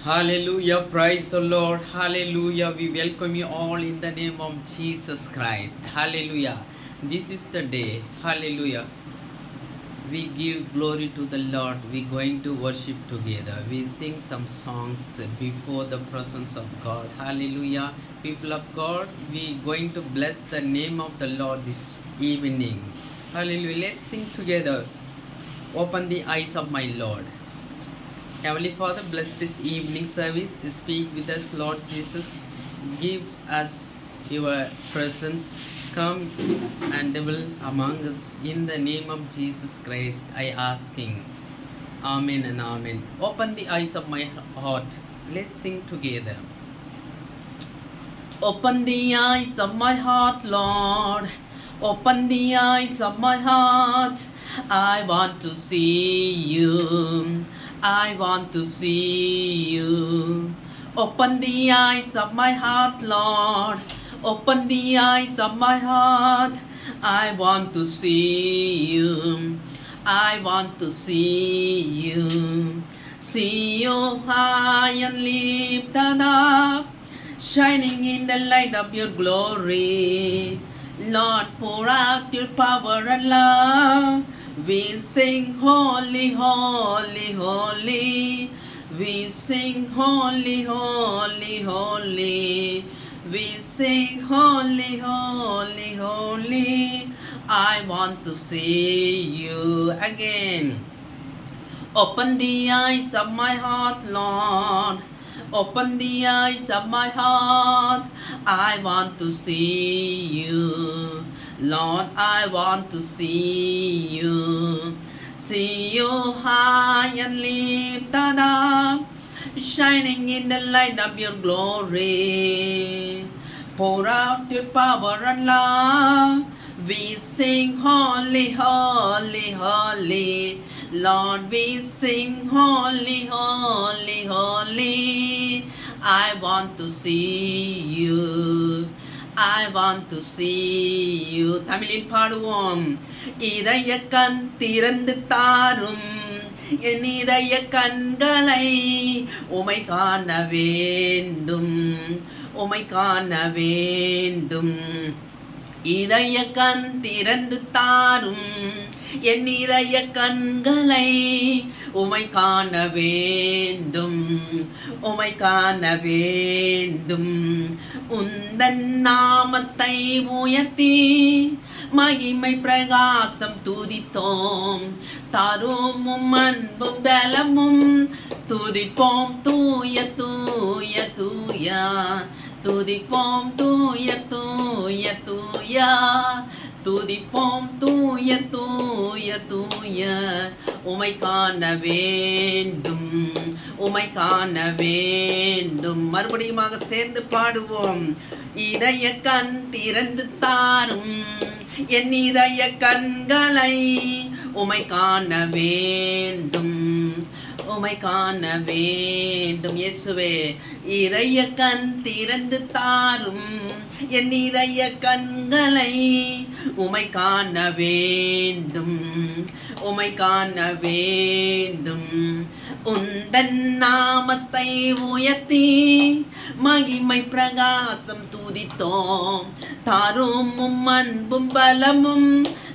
Hallelujah, praise the Lord. Hallelujah, we welcome you all in the name of Jesus Christ. Hallelujah, this is the day. Hallelujah, we give glory to the Lord. We're going to worship together. We sing some songs before the presence of God. Hallelujah, people of God, we're going to bless the name of the Lord this evening. Hallelujah, let's sing together. Open the eyes of my Lord. Heavenly Father, bless this evening service. Speak with us, Lord Jesus. Give us your presence. Come and dwell among us. In the name of Jesus Christ, I asking. Amen and amen. Open the eyes of my heart. Let's sing together. Open the eyes of my heart, Lord. Open the eyes of my heart. I want to see you. I want to see you. Open the eyes of my heart, Lord. Open the eyes of my heart. I want to see you. I want to see you. See you high and lifted up, shining in the light of your glory. Lord, pour out your power and love. We sing holy, holy, holy. We sing holy, holy, holy. We sing holy, holy, holy. I want to see you again. Open the eyes of my heart, Lord. Open the eyes of my heart. I want to see you. Lord, I want to see you. See you high and lifted up, shining in the light of your glory. Pour out your power and love. We sing holy, holy, holy. Lord, we sing holy, holy, holy. I want to see you. I want to see you. தமிழில் பாடுவோம். இதய கண் திறந்து தாரும், என் இதய கண்களை உமை காண வேண்டும், உமை காண வேண்டும். இதய கண் திறந்து தாரும், என் இதய கண்களை உமை காண வேண்டும், உமை காண வேண்டும். உந்தன் நாமத்தை உயர்த்தி மகிமை பிரகாசம் துதித்தோம். தாரும் அன்பும் பலமும் துதிப்போம். தூய தூய தூய துதிப்போம். தூய தூய தூய துதிப்போம். தூய தூய தூய உமை காண வேண்டும், உமை காண வேண்டும். மறுபடியுமாக சேர்ந்து பாடுவோம். இதய கண் திறந்து தாரும், என் இதய கண்களை உமை காண வேண்டும், உமை காண வேண்டும். இயேசுவே, இதய கண் திறந்து தாரும், என் இதய கண்களை உமை காண வேண்டும், உமை காண வேண்டும். உந்தன் நாமத்தை உயர்த்தி மகிமை பிரகாசம் துதித்தோம். தாரும் அன்பும் பலமும்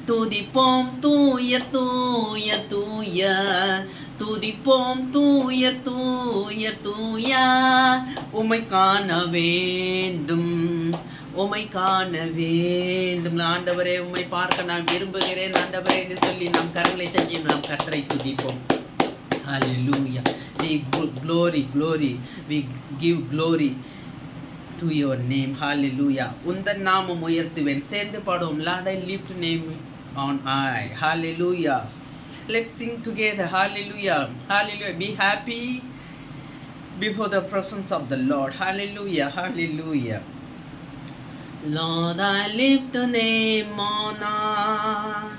துதிப்போம். தூய தூய தூய துதிப்போம். தூய தூய தூய உமை காண வேண்டும், உமை காண வேண்டும். ஆண்டவரே, உமை பார்க்க நான் விரும்புகிறேன் ஆண்டவரே என்று சொல்லி நாம் கரங்களை தங்கி நாம் கர்த்தரை துதிப்போம். Hallelujah. We glory, glory. We give glory to your name. Hallelujah. உந்தன் நாமம் உயர்த்துவேன். சேர்ந்து பாடுவோம். Lord, I lift name on high. Hallelujah. Let's sing together. Hallelujah. Hallelujah. Be happy before the presence of the Lord. Hallelujah. Hallelujah. Lord, I lift the name on high.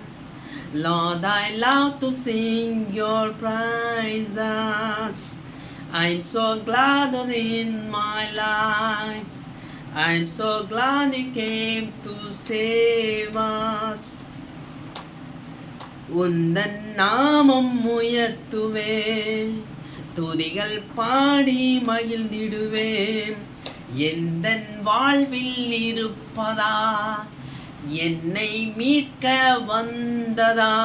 Lord, I love to sing your praises. I'm so glad in my life. I'm so glad you came to save us. உந்தன் நாமம் உயர்த்துவே, துதிகள் பாடி மகிழ்ந்திடுவேன். எந்தன் வாழ்வில் இருப்பதா என்னை மீட்க வந்ததா,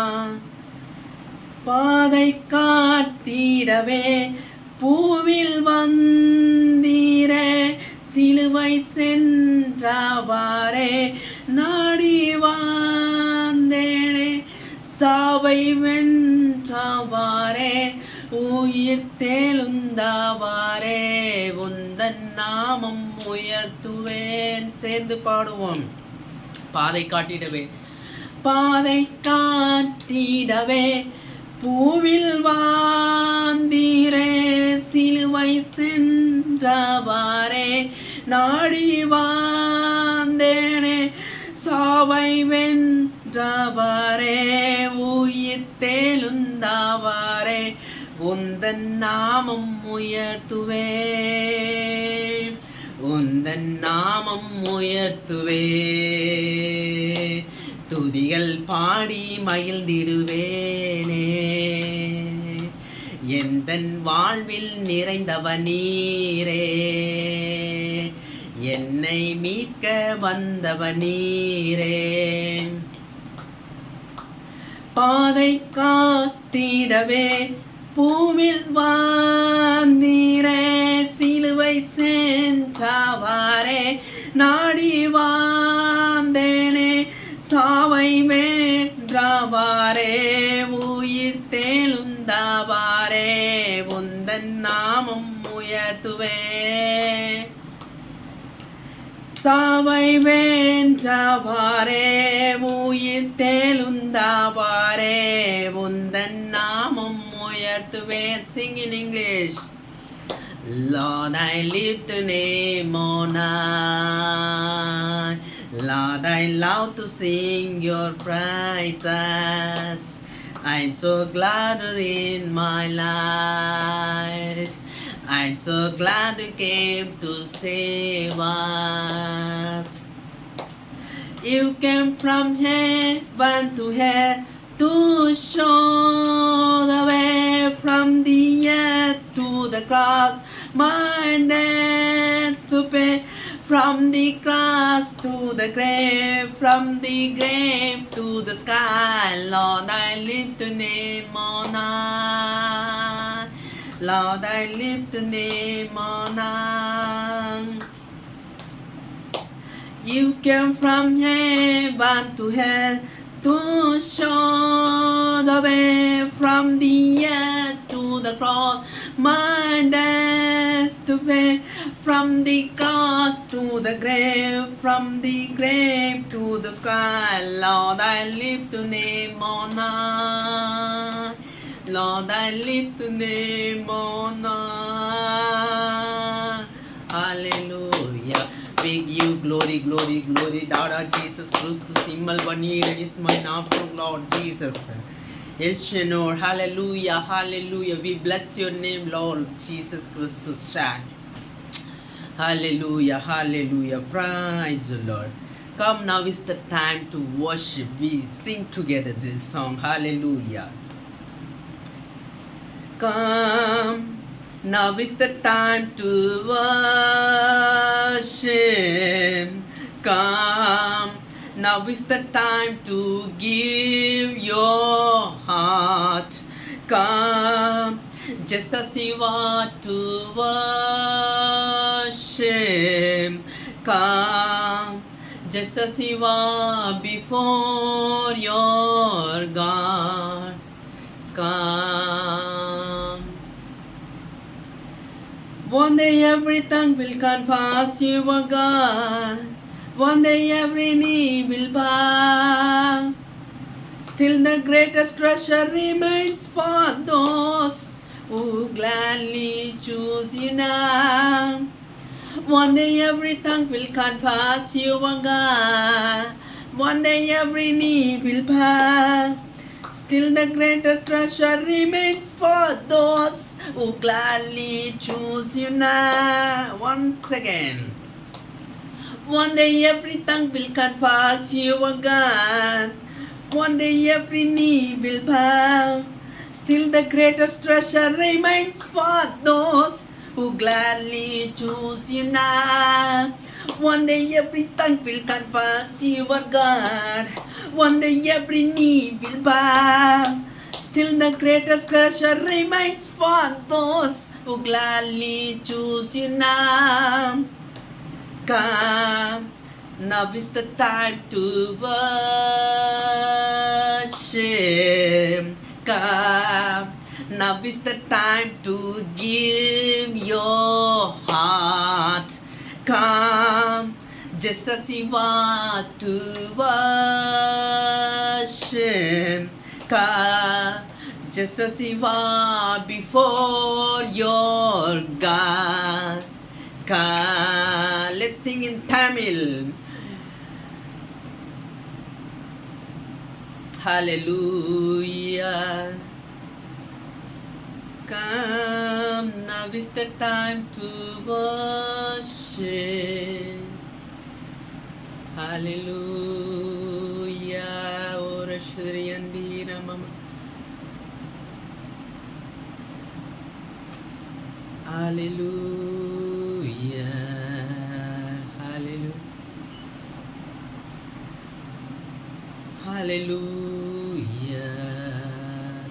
பாதை காட்டிடவே பூவில் வந்தீரே, சிலுவை சென்றவாறே நாடி வந்தேனே, சாவை வென்றவாறே உயிர் தெழுந்தவாறே உந்தன் நாமம் உயர்த்துவேன். சேர்ந்து பாடுவோம். பாதை காட்டிடவே பாதை காட்டிடவே பூவில் வாந்தீரே, சிலுவை சென்றவாறே நாடி வந்தேனே, சாவை வென்றவாறே உயிர் தெழுந்தவாறே உந்தன் நாமம் உயர்த்துவே, உந்தன் நாமம் உயர்த்துவே. துதிகள் பாடி மகிழ்ந்திடுவேனே, எந்தன் வாழ்வில் நிறைந்தவ நீரே, என்னை மீட்க வந்தவ நீரே, பாதை காட்டிடவே பூவில் வந்தீரே, சிலுவை சென்றவாறே நாடி வந்தேனே, சாவை வென்றவாறே உயிர் தெழுந்தவாறே உந்தன் நாமம் உயர்த்துவே, சாவை வென்றவாறே உயிர் தெழுந்தவாறே உந்தன் நாமம் உயர்த்துவே. Sing in English. Lord, I lift the name on high. Lord, I love to sing your praises. I'm so glad you're in my life. I'm so glad you came to save us. You came from heaven to hell to show the way, from the earth to the cross, my debts to pay, from the cross to the grave, from the grave to the sky. Lord, I lift your name on high. Lord, I lift your name on high. You came from heaven to hell to show the way, from the earth to the cross, my debts to pay, from the cross to the grave, from the grave to the sky. Lord, I lift your name on high. Lord, I lift your name on high. Hallelujah. We give glory, glory, glory. Dada Jesus Christus, Immal Vanir is my name, Lord Jesus. El Shenor, hallelujah, hallelujah. We bless your name, Lord Jesus Christus. Hallelujah, hallelujah. Praise the Lord. Come, now is the time to worship. We sing together this song. Hallelujah. Come, now is the time to worship. Come, now is the time to give your heart. Come, just as you want to worship. Come, just as you are before your God. Come. One day every tongue will confess you are God. One day every knee will bow. Still the greatest treasure remains for those who gladly choose you now. One day every tongue will confess you are God. One day every knee will bow. Still the greater treasure remains for those who gladly choose you now. Once again. One day every tongue will confess you are God. One day every knee will bow. Still the greatest treasure remains for those who gladly choose you now. One day every tongue will confess you are God. One day every knee will bow. Still the greatest treasure remains for those who gladly choose you now. Come, now is the time to worship. Come, now is the time to give your heart. Come, just as you want to worship. Come, just as you are before your God. Come, let's sing in Tamil. Hallelujah. Come, now is the time to worship. Hallelujah. Ora Shriyandira Mama. Hallelujah. Hallelujah. Hallelujah.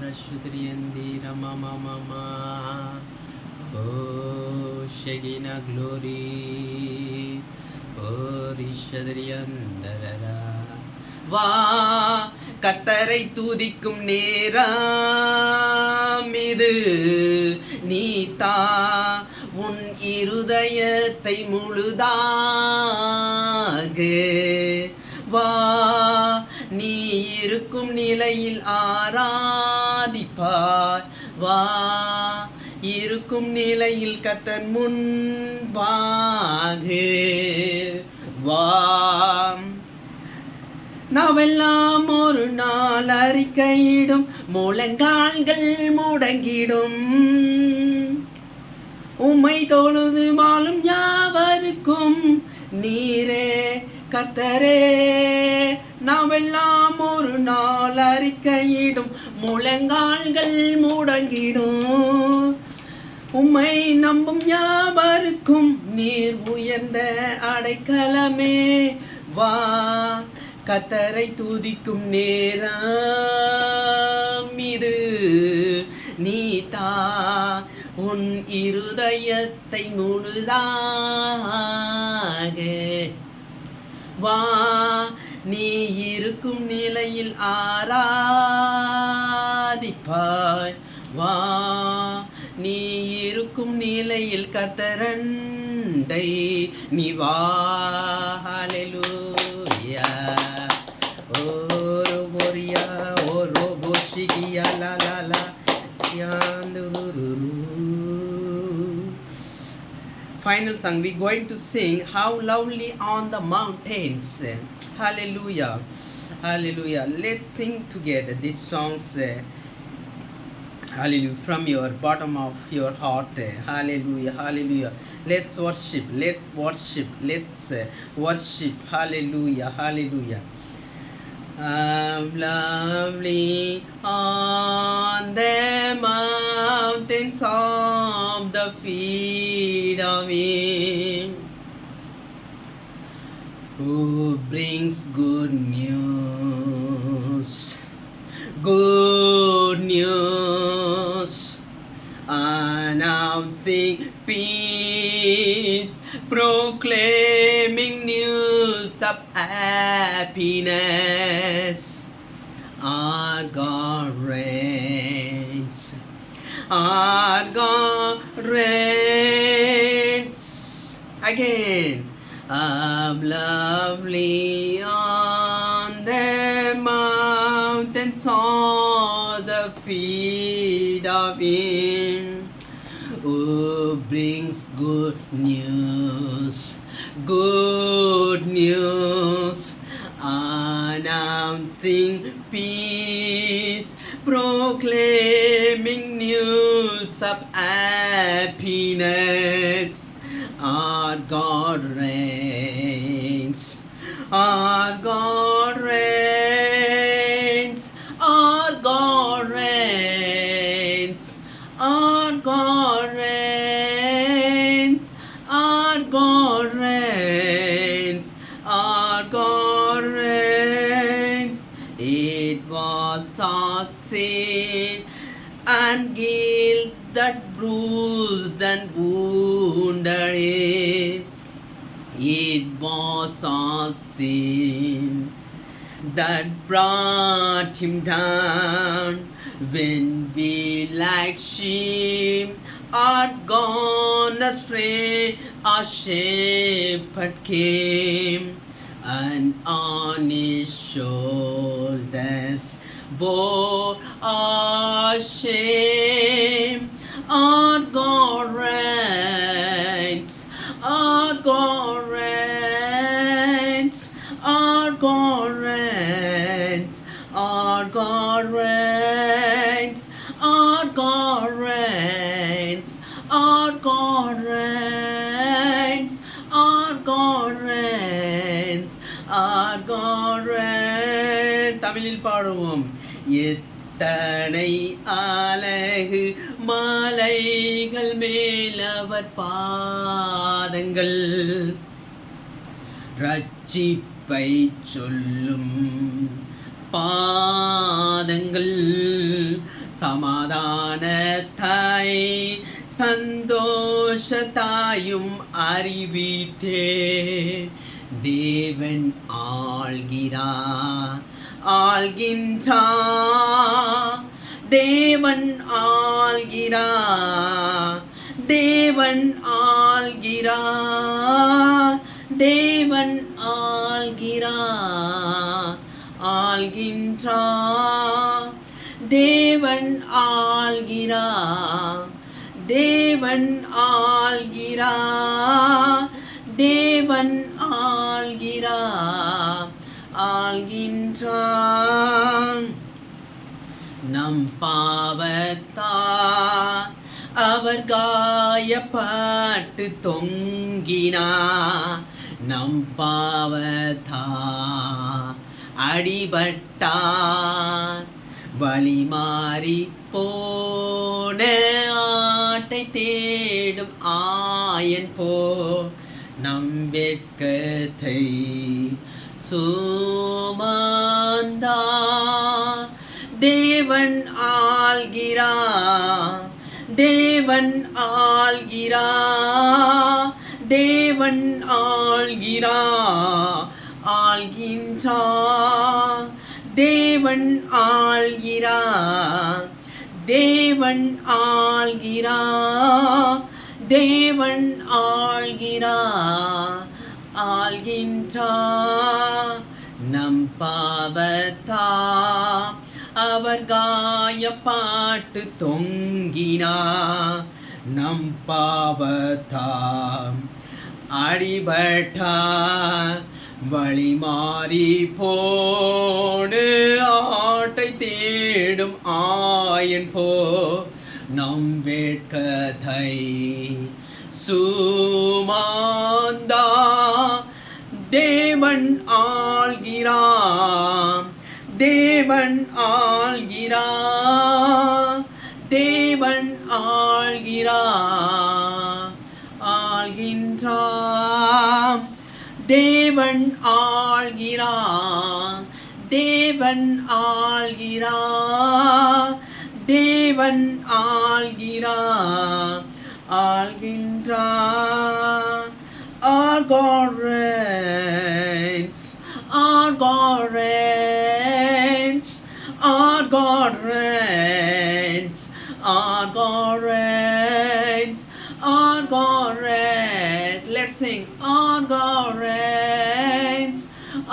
Rashudriyandira Mama Mama. Oh, Shagina glory. Oh, Rishadriyandara. வா கர்த்தரை துதிக்கும் நேரம் இது, நீதா உன் இருதயத்தை முழுதாக. வா நீ இருக்கும் நிலையில் ஆராதிப்பாய். வா இருக்கும் நிலையில் கர்த்தர் முன்பாக. வா நாவெல்லாம் ஒரு நாள் அறிக்கையிடும், முழங்கால்கள் முடங்கிடும். உம்மை தொழுது வாழும் யாவருக்கும் நீரே கர்த்தரே. நாவெல்லாம் ஒரு நாள் அறிக்கையிடும், முழங்கால்கள் முடங்கிடும். உம்மை நம்பும் யாவருக்கும் நீர் உயர்ந்த அடைக்கலமே. வா கர்த்தரை துதிக்கும் நேரம் இது, நீதா உன் இருதயத்தை முழுதாக. வா நீ இருக்கும் நிலையில் ஆராதிப்பாய். வா நீ இருக்கும் நிலையில் கர்த்தரண்டை நீ வா. ஹல்லேலூயா. ஓரோ போரியா ஓரோ போஷிகியா லா லா லா யாந்துருரு. Final song we going to sing how lovely on the mountains. Hallelujah. Hallelujah. Let's sing together these songs. Hallelujah, from your bottom of your heart. Hallelujah, hallelujah. Let's worship, let's worship, let's worship. Hallelujah, hallelujah. Lovely on the mountains of the feet of Him who brings good news. Good news, announcing peace, proclaiming news of happiness. Our God reigns, our God reigns. Again, lovely on the mountains on the feet of Him who brings good news, good news, announcing peace, proclaiming news of happiness. Our God reigns, our God reigns, our God reigns. bruised and wounded Him. It was our sin that brought Him down. When we like sheep are gone astray, our shepherd came, and on His shoulders bore our shame. Our God reigns, our God reigns, our God reigns, our God reigns, our God reigns, our God reigns, our God reigns, our God reigns. தமிழில் பாடுவோம். எத்தனை அழகு மாலைகள் மேலவர் பாதங்கள், ரட்சிப்பை சொல்லும் பாதங்கள், சமாதானத்தாய் சந்தோஷத்தாயும் அறிவித்தே. தேவன் ஆள்கிறார், ஆள்கின்றார், தேவன் ஆள்கிறார், தேவன் ஆள்கிறார், தேவன் ஆள்கிறார், ஆள்கின்றார், தேவன் ஆள்கிறார், தேவன் ஆள்கிறார், தேவன் ஆள்கிறார், ஆள்கின்றார். நம் பாவத்தால் அவர் காயப்பட்டு தொங்கினார், நம் பாவத்தால் அடிபட்டார். வழி மாறி போன ஆட்டை தேடும் ஆயன் போ நம் வெட்கத்தை சுமந்தார். தேவன் ஆள்கிறார், தேவன் ஆள்கிறார், தேவன் ஆள்கிறார், ஆள்கின்றார், தேவன் ஆள்கிறார், தேவன் ஆள்கிறார், தேவன் ஆள்கிறார், ஆள்கின்றார். நம் பாவத்தால் அவர் காயப்பட்டு தொங்கினார், நம் பாவத்தால் அடிபட்டார். வழி மாறி போடு ஆட்டை தேடும் ஆயன் போ நம் வேட்கத்தை சுமந்தா. தேவன் ஆள்கிறார், தேவன் ஆள்கிறார், தேவன் ஆள்கிறார், ஆள்கின்றார். தேவன் ஆள்கிறார், தேவன் ஆள்கிறார், தேவன் ஆள்கிறார், ஆள்கின்றார். Our God reigns, our God reigns, our God reigns, our God reigns, our God reigns. Let's sing. Our God reigns,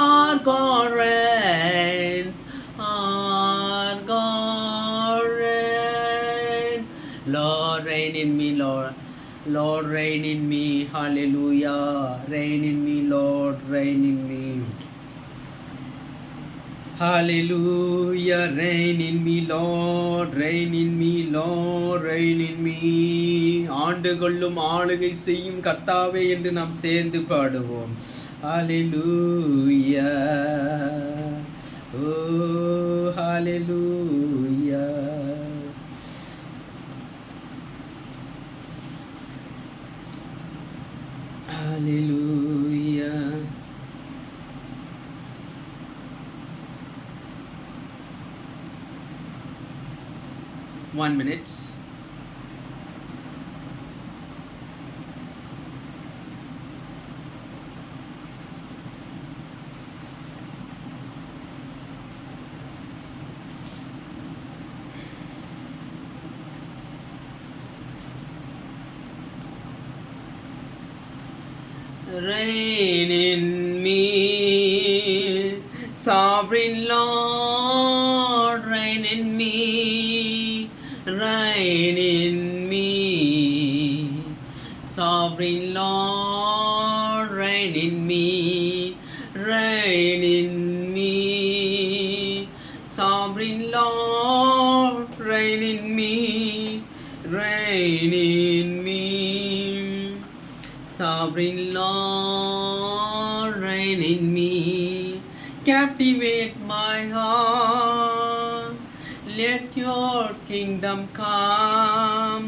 our God reigns, our God reigns. Lord, reign in me, Lord. Lord, reign in me. Hallelujah. Reign in me, Lord. Reign in me. Hallelujah. Reign in me, Lord. Reign in me, Lord. Reign in me. ஆண்டு கொள்ளும் ஆளுகை செய்யும் கர்த்தாவே என்று நாம் சேர்ந்து பாடுவோம். Hallelujah. Oh, hallelujah. Hallelujah. One minute. reign in me. Sovereign Lord, reign in me. Reign in me. Sovereign Lord, reign in me. Reign in me. Sovereign Lord, reign in me. Reign in me. Sovereign Lord, reign in me. Captivate my heart. Let your kingdom come.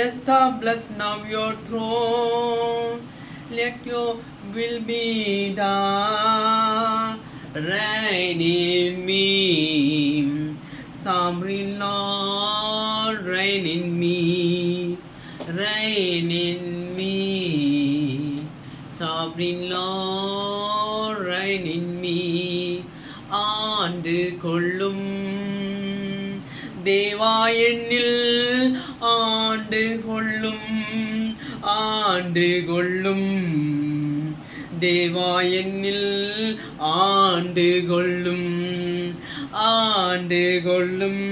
Establish now your throne. Let your will be done. Reign in me. Sovereign Lord, reign in me. Reign in me. Sovereign Lord, reign in me. ஆண்டு கொள்ளும் தேவா என்னில் ஆண்டு கொள்ளும் ஆண்டு கொள்ளும் தேவா என்னில் ஆண்டு கொள்ளும் ஆண்டு கொள்ளும்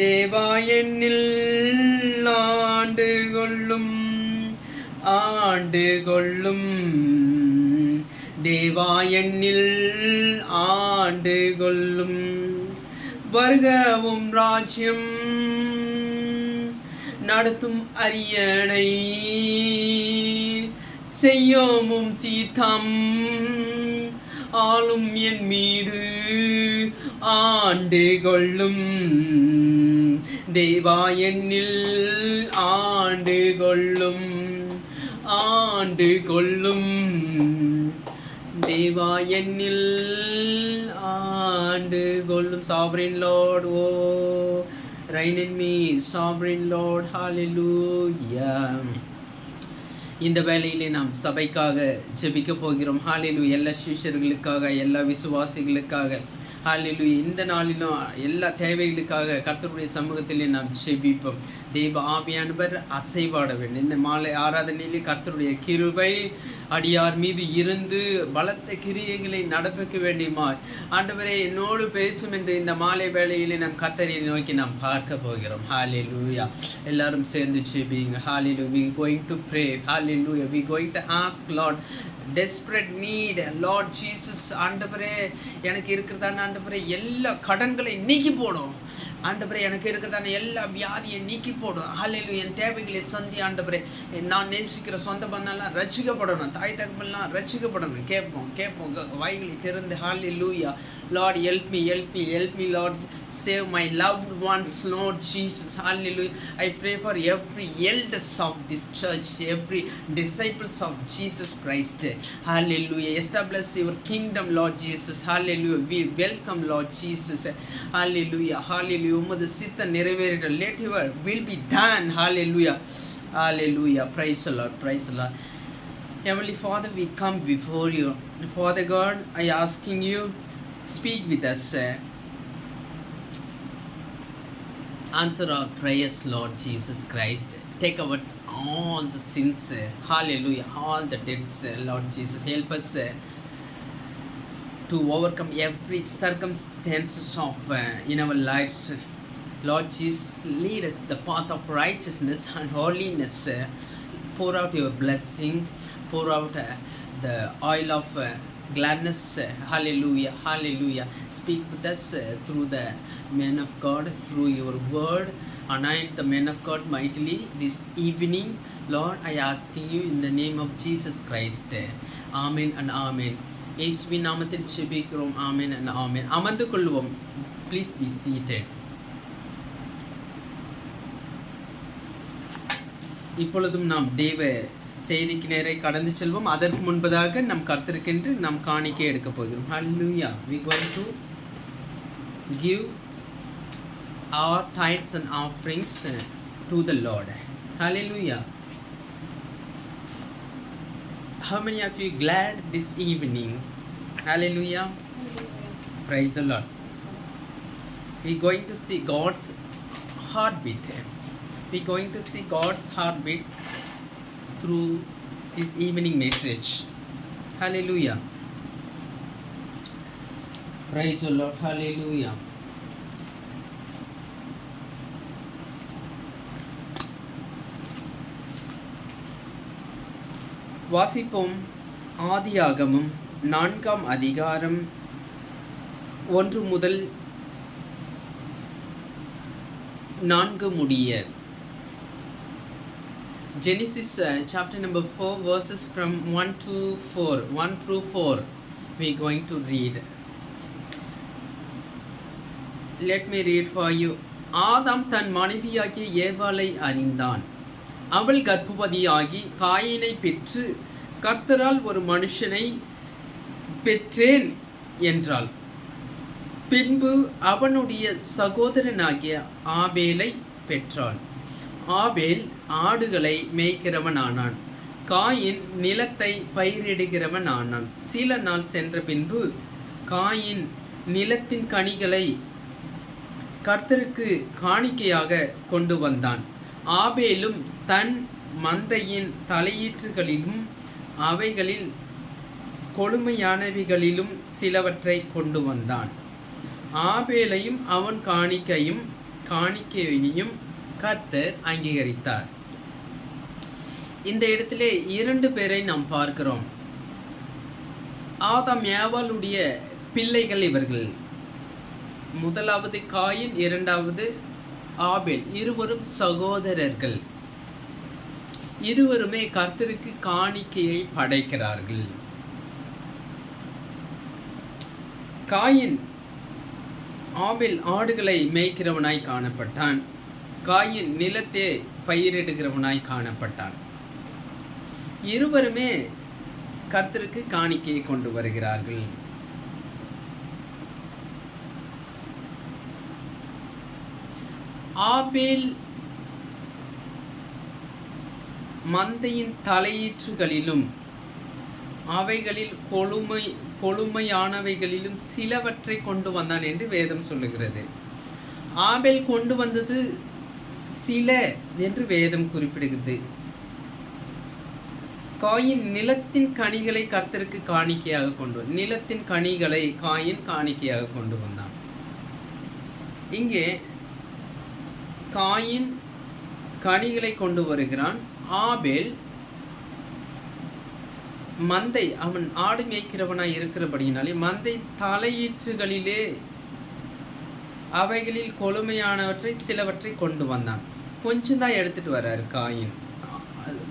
தேவா என்னில் ஆண்டு கொள்ளும் ஆண்டு கொள்ளும் தேவா என்னில் ஆண்டு கொள்ளும் வருகவும் ராஜ்யம் நடத்தும் அரியணை செய்யோமும் சீதம் ஆளும் என் மீது ஆண்டு கொள்ளும் தேவா என்னில் ஆண்டு கொள்ளும் ஆண்டு கொள்ளும் தேவா என்னில் ஆண்டு கொள்ளும். Sovereign Lord, oh, reign in me. Sovereign Lord, hallelujah. இந்த வேளையிலே நாம் சபைக்காக ஜெபிக்க போகிறோம். ஹalleluya. எல்லா சிஷ்யர்களுக்காக, எல்லா விசுவாசிகளுக்காக, ஹalleluya. இந்த நாளிலும் எல்லா தேவைகளுக்காக கர்த்தருடைய சமூகத்திலே நாம் ஜெபிப்போம். தேவ ஆவியானவர் அசைவாட வேண்டும். இந்த மாலை ஆராதனையிலே கர்த்தருடைய கிருபை அடியார் மீது இருந்து பலத்த கிரியைகளை நடப்பிக்க வேண்டியமா ஆண்டவரே என்னோடு பேசும் என்று இந்த மாலை வேளையிலே நாம் கர்த்தரை நோக்கி நாம் பார்க்க போகிறோம். ஹalleluya. எல்லாரும் சேர்ந்து ஜெபிங்க. hallelujah. We going to pray. hallelujah. We going to ask Lord desperate need. Lord Jesus, ஆண்டவரே எனக்கு இருக்கிறதான ஆண்டவரே எல்லா கடன்களை நீக்கி போடும். ஆண்டவரே எனக்கு இருக்கிறதான எல்லா வியாதியை நீக்கி போடும். ஹalleluya. என் தேவைகளை சந்தி ஆண்டவரே. நான் நேசிக்கிற சொந்த பந்தெல்லாம் ரட்சிக்கப்படணும். தாய் தகப்பெல்லாம் ரட்சிக்கப்படணும். கேட்போம் வாய்களை திறந்து hallelujah. Lord, help me Lord. Save my loved ones, Lord Jesus. Hallelujah. I pray for every elders of this church, every disciples of Jesus Christ. Hallelujah. Establish your kingdom, Lord Jesus. Hallelujah. We welcome, Lord Jesus. Hallelujah. Hallelujah. உமது சித்தம் நிறைவேறிட. Let your will be done. Hallelujah. Hallelujah. Praise the Lord. Praise the Lord. Heavenly Father, we come before you. Father God, I asking you, speak with us. Answer our prayers, Lord Jesus Christ. Take away all the sins. Hallelujah. All the debts, Lord Jesus. Help us to overcome every circumstances of in our lives. Lord Jesus, lead us the path of righteousness and holiness. Pour out your blessing. Pour out the oil of gladness. Hallelujah. Hallelujah. Speak with us through the men of God, through your word. Anoint the men of God mightily this evening. Lord, I asking you in the name of Jesus Christ. Amen and amen. இயேசுவின் நாமத்தில் ஜெபிக்கிறோம். ஆமென் and amen. அமர்ந்து கொள்வோம். Please be seated. இப்பொழுதும் நாம் தேவ செய்திக்கு நேரே கடந்து செல்வோம். அதற்கு முன்பதாக நம் கர்த்தருக்கென்று நாம் காணிக்கை எடுக்க போகிறோம். Hallelujah. We going to give our tithes and offerings to the Lord. Hallelujah. How many of you glad this evening? Hallelujah. Praise the Lord. We going to see God's heartbeat. We going to see God's heartbeat through this evening message. Hallelujah. Praise the Lord. Hallelujah. வாசிப்போம். ஆதியாகமம் 4 அதிகாரம் 1 முதல் 4 முடிய. Genesis chapter number 4 verses from 1 to 4, 1 through 4 we are going to read. Let me read for you. ஆதாம் தன் மனைவியாகிய ஏவாளை அறிந்தான். அவள் கர்ப்பவதியாகி காயினை பெற்று, கர்த்தரால் ஒரு மனுஷனை பெற்றேன் என்றாள். பின்பு அவனுடைய சகோதரனாகிய ஆபேலை பெற்றாள். ஆபேல் ஆடுகளை மேய்க்கிறவனானான். காயின் நிலத்தை பயிரிடுகிறவன் ஆனான். சில நாள் சென்ற பின்பு காயின் நிலத்தின் கனிகளை கர்த்தருக்கு காணிக்கையாக கொண்டு வந்தான். ஆபேலும் தன் மந்தையின் தலையீற்றுகளிலும் அவைகளில் கொழுமையானவைகளிலும் சிலவற்றை கொண்டு வந்தான். ஆபேலையும் அவன் காணிக்கையையும் கர்த்தர் அங்கீகரித்தார். இந்த இடத்திலே 2 பேரை நாம் பார்க்கிறோம். ஆதாம் ஏவாளுடைய பிள்ளைகள் இவர்கள். முதலாவது காயின், இரண்டாவது ஆபேல். இருவரும் சகோதரர்கள். இருவருமே கர்த்தருக்கு காணிக்கையை படைக்கிறார்கள். காயின் ஆபேல் ஆடுகளை மேய்க்கிறவனாய் காணப்பட்டான். காயின் நிலத்தை பயிரிடுகிறவனாய் காணப்பட்டான். இருவருமே கர்த்தருக்கு காணிக்கையை கொண்டு வருகிறார்கள். ஆபேல் மந்தையின் தலையீற்றுகளிலும் அவைகளில் கொழுமையானவைகளிலும் சிலவற்றை கொண்டு வந்தான் என்று வேதம் சொல்லுகிறது. ஆபேல் கொண்டு வந்தது சில என்று வேதம் குறிப்பிடுகிறது. காயின் நிலத்தின் கனிகளை கர்த்தருக்கு காணிக்கையாக கொண்டு வந்தான். நிலத்தின் கனிகளை காயின் காணிக்கையாக கொண்டு வந்தான். இங்கே காயின் கனிகளை கொண்டு வருகிறான். ஆபேல் மந்தை, அவன் ஆடு மேய்க்கிறவனாய் இருக்கிறபடியினாலே மந்தை தலையீற்றுகளிலே அவைகளில் கொழுமையானவற்றை சிலவற்றை கொண்டு வந்தான். கொஞ்சம் தான் எடுத்துட்டு வர்றாரு காயின்.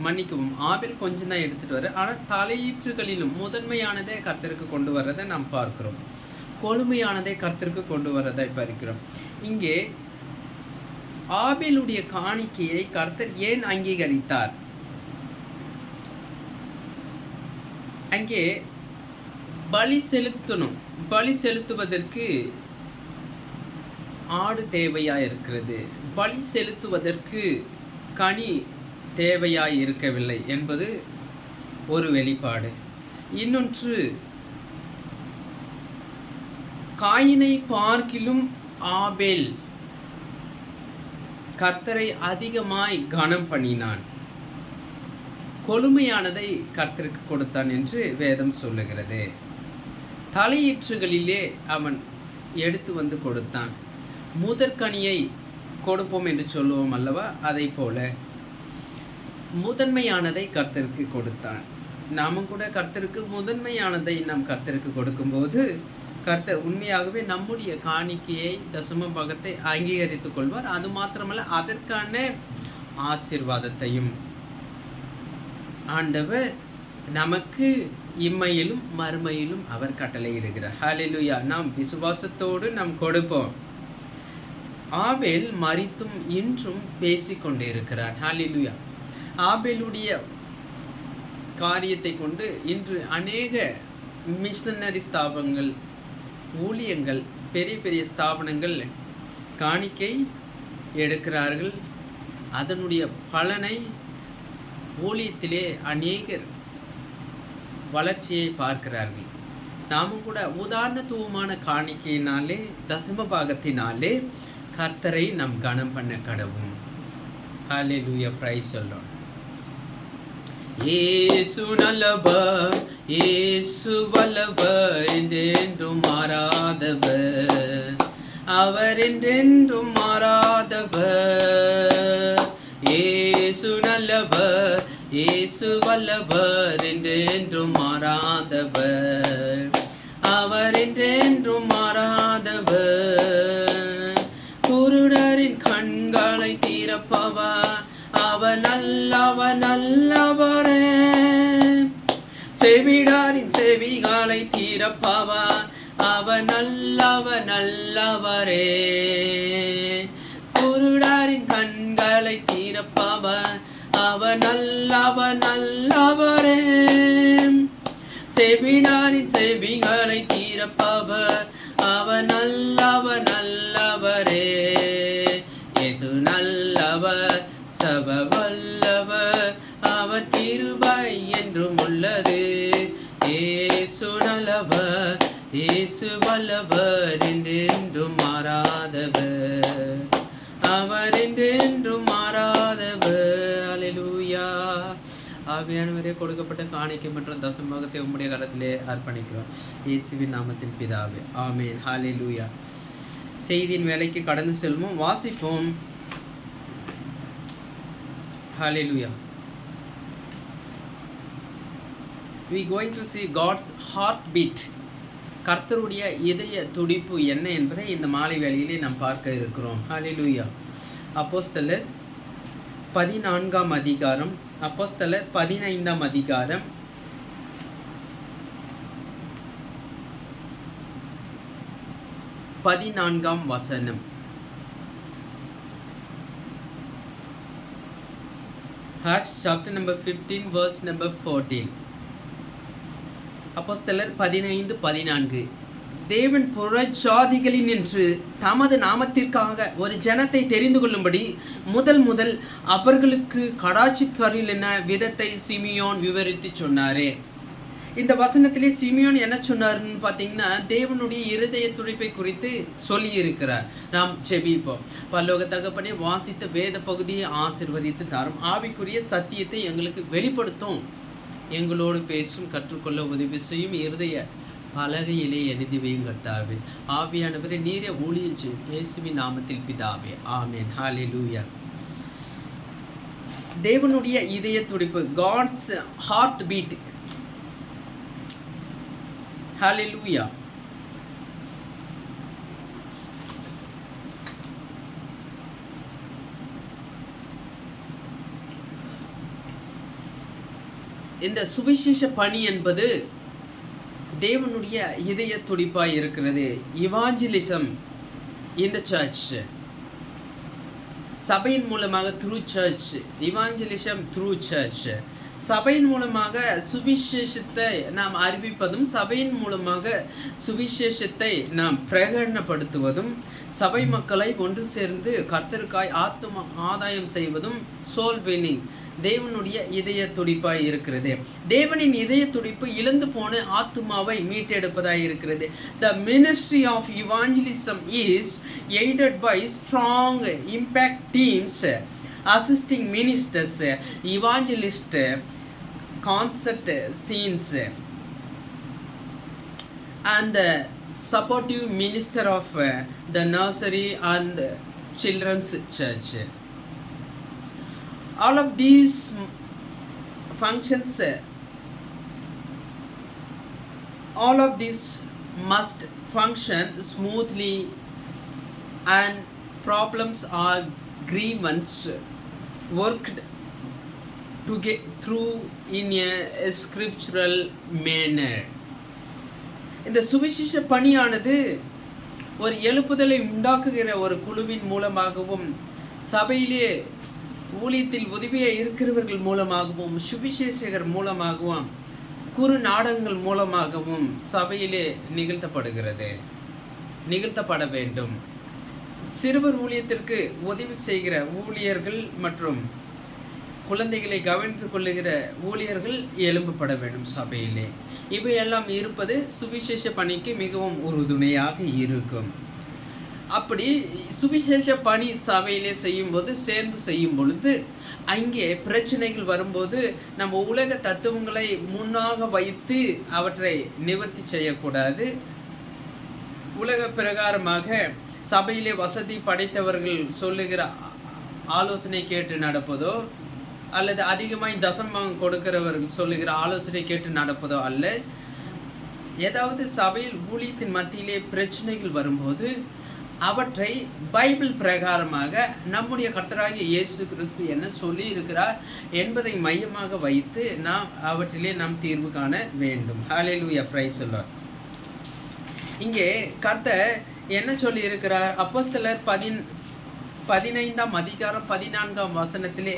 மன்னிக்கவும், ஆபேல் கொஞ்சம் தான் எடுத்துட்டு வர்றாரு. ஆனால் தலையீற்றுகளிலும் முதன்மையானதை கர்த்தருக்கு கொண்டு வர்றதை நாம் பார்க்கிறோம். கொழுமையானதை கர்த்தருக்கு கொண்டு வர்றதை பார்க்கிறோம். இங்கே ஆபேலுடைய காணிக்கையை கர்த்தர் ஏன் அங்கீகரித்தார்? அங்கே பலி செலுத்தணும். பலி செலுத்துவதற்கு ஆடு தேவையாய் இருக்கிறது. பலி செலுத்துவதற்கு கனி தேவையாய் இருக்கவில்லை என்பது ஒரு வெளிப்பாடு. இன்னொன்று, காயினை பார்க்கிலும் ஆபேல் கர்த்தரை அதிகமாய் கனம் பண்ணினான். கொழுமையானதை கர்த்தருக்கு கொடுத்தான் என்று வேதம் சொல்லுகிறது. தலையீற்றுகளிலே அவன் எடுத்து வந்து கொடுத்தான். முதற்கனியை கொடுப்போம் என்று சொல்லுவோம் அல்லவா? அதை போல முதன்மையானதை கர்த்தருக்கு கொடுத்தான். நாமும் கூட கர்த்தருக்கு முதன்மையானதை நாம் கர்த்தருக்கு கொடுக்கும்போது கர்த்தர் உண்மையாகவே நம்முடைய காணிக்கையை, தசம பாகத்தை அங்கீகரித்துக் கொள்வார். அது மாத்திரமல்ல, அதற்கான ஆசீர்வாதத்தையும் ஆண்டவர் நமக்கு இம்மையிலும் மறுமையிலும் அவர் கட்டளையிடுகிறார். ஹல்லேலூயா. நாம் விசுவாசத்தோடு நாம் கொடுப்போம். ஆபேல் மரித்தும் இன்றும் பேசிக்கொண்டே இருக்கிறார். ஹல்லேலூயா. ஆபேலுடைய காரியத்தை கொண்டு இன்று அநேக மிஷனரி ஸ்தாபனங்கள், ஊழியங்கள், பெரிய பெரிய ஸ்தாபனங்கள் காணிக்கை எடுக்கிறார்கள். அதனுடைய பலனை ஊழியத்திலே அநேகர் வளர்ச்சியை பார்க்கிறார்கள். நாமும் கூட உதாரணத்துவமான காணிக்கையினாலே, தசம பாகத்தினாலே கர்த்தரை நாம் கனம் பண்ண கடவும். ஹல்லேலூயா. Praise the Lord. இயேசு நல்லவர், இயேசு வல்லவர், என்றென்றும் மாறாதவர், அவர் என்றென்றும் மாறாதவர். இயேசு நல்லவர், இயேசு வல்லவர், என்றென்றும் மாறாதவர், அவர் என்றென்றும் மாறாதவர். குருடரின் கண்களை திறப்பவர், அவர் நல்லவரே. செவிடாரின் செவிகளை திறப்பவர், அவர் நல்லவரே. குருடரின் கண்களை திறப்பவர், அவர் நல்லவரே. செவிடாரின் செவிகளை திறப்பவர், அவர் நல்லவரே. இயேசு நல்லவர், சர்வ வல்லவர், அவர் கிருபை என்றும் உள்ளது. இயேசு நல்லவர், இயேசு வல்லவர், என்றென்றும் மாறாதவர், அவர் என்றென்றும் மாறாதவர். அல்லேலூயா. ஆவியானவரே, கொடுக்கப்பட்ட காணிக்கை மற்றும் தசமபாகத்தை உம்முடைய கரத்திலே அர்ப்பணிக்கிறோம். இயேசுவின் நாமத்தில் பிதாவே, ஆமென். ஹல்லேலூயா. செய்தியின் வேலைக்கு கடந்து செல்வோம். வாசிப்போம். ஹல்லேலூயா. We going to see God's heartbeat. கர்த்தருடைய இதய துடிப்பு என்ன என்பதை இந்த மாலை வேளையிலே நாம் பார்க்க இருக்கிறோம். ஹல்லேலூயா. அப்போஸ்தலர் 14ஆம் அதிகாரம், அப்போஸ்தலர் 15ஆம் அதிகாரம் 14ஆம் வசனம். Acts chapter number 15 verse number 14. அப்போஸ்தலர் 15:14. தேவன் புறஜாதிகளின் என்று தமது நாமத்திற்காக ஒரு ஜனத்தை தெரிந்து கொள்ளும்படி முதல் அவர்களுக்கு கடாட்சித்தருளின விதத்தை சிமியோன் விவரித்து சொன்னாரே. இந்த வசனத்திலே சிமியோன் என்ன சொன்னார்னு பார்த்தீங்கன்னா, தேவனுடைய இருதய துடிப்பை குறித்து சொல்லி இருக்கிறார். நாம் ஜெபிப்போம். பரலோக தகப்பனே, வாசித்த வேத பகுதியை ஆசீர்வதித்து தாரும். ஆவிக்குரிய சத்தியத்தை எங்களுக்கு வெளிப்படுத்தும். எங்களோடு பேசும், கற்றுக்கொள்ள உதவி செய்யும். இருதய பலகையிலே எழுதி வையும் கர்த்தாவே. ஆவியானவரே, நீரே ஊழியம் செய்யும். இயேசுவின் நாமத்தில் பிதாவே, ஆமென். ஹல்லேலூயா. தேவனுடைய இதய துடிப்பு, காட்ஸ் ஹார்ட் பீட். ஹல்லேலூயா. இந்த சுவிசேஷ பணி என்பது தேவனுடைய இதய துடிப்பாய் இருக்கிறது. இவாஞ்சலிசம் இன் த சர்ச், சபையின் மூலமாக through church, evangelism through church. சபையின் மூலமாக சுவிசேஷத்தை நாம் அறிவிப்பதும், சபையின் மூலமாக சுவிசேஷத்தை நாம் பிரகடனப்படுத்துவதும், சபை மக்களை ஒன்று சேர்ந்து கர்த்தருக்காய் ஆத்தும ஆதாயம் செய்வதும் சோல் வின்னிங் தேவனுடைய இதய துடிப்பாய் இருக்கிறது. தேவனின் இதய துடிப்பு இழந்து போன ஆத்துமாவை மீட்டெடுப்பதாய் இருக்கிறது. The ministry of evangelism is aided by strong impact teams, assisting ministers, evangelists, concert scenes, and the supportive minister of the nursery and children's church. All of these functions, all of these must function smoothly, and problems or grievances worked to get through in a scriptural manner. இந்த சுவிசேஷ பணியானது ஒரு எழுப்புதலை உண்டாக்குகிற ஒரு குழுவின் மூலமாகவும், சபையிலே ஊழியத்தில் உதவியாக இருக்கிறவர்கள் மூலமாகவும், சுவிசேஷகர் மூலமாகவும், குறு நாடகங்கள் மூலமாகவும் சபையிலே நிகழ்த்தப்பட வேண்டும். சிறுவர் ஊழியத்திற்கு உதவி செய்கிற ஊழியர்கள் மற்றும் குழந்தைகளை கவனித்துக் கொள்ளுகிற ஊழியர்கள் எழும்பப்பட வேண்டும் சபையிலே. இவையெல்லாம் இருப்பது சுவிசேஷ பணிக்கு மிகவும் உறுதுணையாக இருக்கும். அப்படி சுவிசேஷ பணி சபையிலே செய்யும்போது, சேர்ந்து செய்யும் பொழுது அங்கே பிரச்சனைகள் வரும்போது நம்ம உலக தத்துவங்களை முன்னாக வைத்து அவற்றை நிவர்த்தி செய்யக்கூடாது. உலக பிரகாரமாக சபையிலே வசதி படைத்தவர்கள் சொல்லுகிற ஆலோசனை கேட்டு நடப்பதோ, அல்லது அதிகமாய் தசமம் கொடுக்கிறவர்கள் சொல்லுகிற ஆலோசனை கேட்டு நடப்பதோ அல்ல. ஏதாவது சபையில் ஊழியத்தின் மத்தியிலே பிரச்சனைகள் வரும்போது அவற்றை பைபிள் பிரகாரமாக நம்முடைய கர்த்தராகிய இயேசு கிறிஸ்து என்ன சொல்லி இருக்கிறார் என்பதை மையமாக வைத்து அவற்றிலே நாம் தீர்வு காண வேண்டும். ஹல்லேலூயா, பிரைஸ் தி லார்ட். இங்கே கர்த்தர் என்ன சொல்லி இருக்கிறார்? அப்போஸ்தலர் 15ஆம் அதிகாரம் 14ஆம் வசனத்திலே,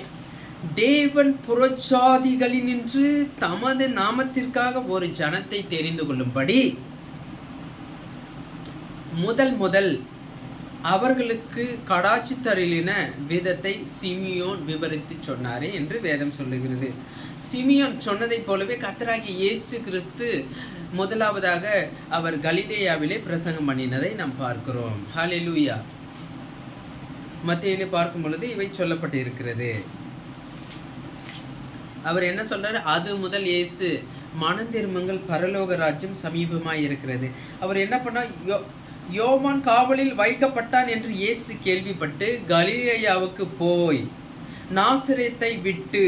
தேவன் புறஜாதிகளினின்று தமது நாமத்திற்காக ஒரு ஜனத்தை தெரிந்து கொள்ளும்படி முதல் அவர்களுக்கு கடாட்சி தருளின விதத்தை சிமியோன் விவரித்து சொன்னாரே என்று வேதம் சொல்லுகிறது. சிமியோன் சொன்னதை போலவே கர்த்தராகிய இயேசு கிறிஸ்து முதலாவதாக அவர் கலிலேயாவிலே பிரசங்கம் பண்ணினதை நாம் பார்க்கிறோம். ஹல்லேலூயா. மத்தேயுவிலே பார்க்கும் பொழுது இவை சொல்லப்பட்டு இருக்கிறது. அவர் என்ன சொல்றாரு? அது முதல் இயேசு, மனம் திரும்புங்கள், பரலோக ராஜ்யம் சமீபமாய் இருக்கிறது. அவர் என்ன பண்ணா, யோவான் காவலில் வைக்கப்பட்டான் என்று இயேசு கேள்விப்பட்டு கலிலேயாவுக்கு போய் நாசரேத்தை விட்டு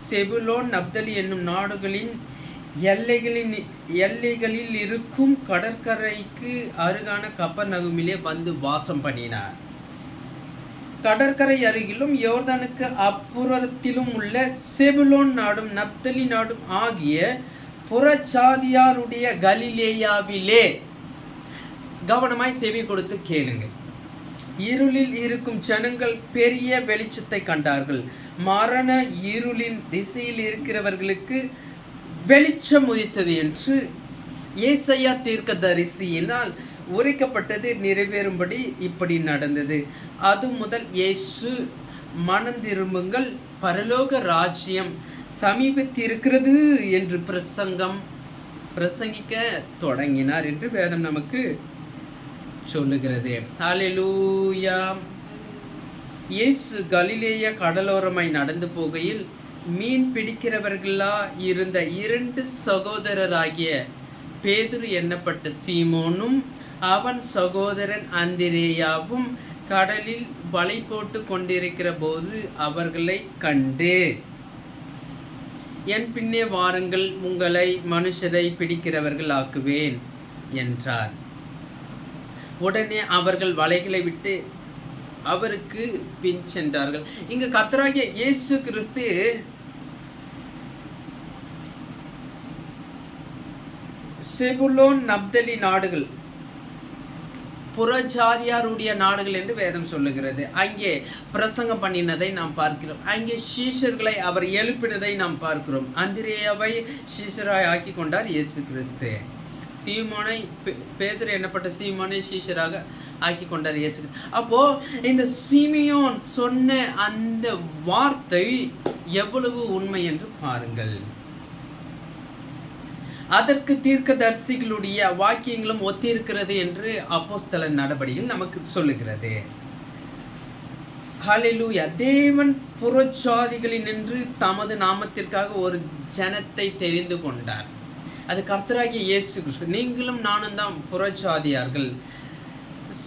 செபுலோன் நப்தலி என்னும் நாடுகளின் எல்லைகளில் இருக்கும் கடற்கரைக்கு அருகான கப்பர்நகூமிலே வந்து வாசம் பண்ணினார். கடற்கரை அருகிலும் யோர்தானுக்கு அப்புறத்திலும் உள்ள செபுலோன் நாடும் நப்தலி நாடும் ஆகிய புறஜாதியாருடைய கலிலேயாவிலே, கவனமாய் செவி கொடுத்து கேளுங்கள், இருளில் இருக்கும் ஜனங்கள் பெரிய வெளிச்சத்தை கண்டார்கள். மரண இருளின் திசையில் இருக்கிறவர்களுக்கு வெளிச்சம் உதித்தது என்று ஏசாயா தீர்க்கதரிசியினால் உரைக்கப்பட்டது நிறைவேறும்படி இப்படி நடந்தது. அது முதல் இயேசு, மனம் திரும்புங்கள், பரலோக ராஜ்யம் சமீபத்திருக்கிறது என்று பிரசங்கிக்க தொடங்கினார் என்று வேதம் நமக்கு சொல்லுகிறது. ஹல்லேலூயா. இயேசு கலிலேய கடலோரமாய் நடந்து போகையில் மீன் பிடிக்கிறவர்களா இருந்த 2 சகோதரராகிய பேதுரு என்னப்பட்ட சீமோனும் அவன் சகோதரன் அந்திரேயாவும் கடலில் வலை போட்டு கொண்டிருக்கிற போது அவர்களை கண்டு, என் பின்னே வாருங்கள், உங்களை மனுஷரை பிடிக்கிறவர்கள் ஆக்குவேன் என்றார். உடனே அவர்கள் வலைகளை விட்டு அவருக்கு பின் சென்றார்கள். இங்கு கர்த்தராகிய இயேசு கிறிஸ்து செபுலோன் நப்தலி நாடுகள், புறஜாதியாருடைய நாடுகள் என்று வேதம் சொல்லுகிறது. அங்கே பிரசங்கம் பண்ணினதை நாம் பார்க்கிறோம். அங்கே சீஷர்களை அவர் எழுப்பினதை நாம் பார்க்கிறோம். அந்திரேயாவை சீஷராய் ஆக்கி கொண்டார் இயேசு கிறிஸ்து. சீமோனை, பேதுரு என்னப்பட்ட சீமோனை சீஷராக ஆக்கி கொண்டார் இயேசு. அப்போ இந்த சிமியோன் சொன்ன அந்த வார்த்தை எவ்வளவு உண்மை என்று பாருங்கள். அதற்கு தீர்க்கதரிசிகளுடைய வாக்கியங்களும் ஒத்திருக்கிறது என்று அப்போஸ்தலர் நடபடியில் நமக்கு சொல்லுகிறது. ஹல்லேலூயா. தேவன் புறஜாதிகளினின்று தமது நாமத்திற்காக ஒரு ஜனத்தை தெரிந்து கொண்டார். அது கர்த்தராகிய இயேசு கிறிஸ்து. நீங்களும் நானும் தான் புறஜாதியார்கள்.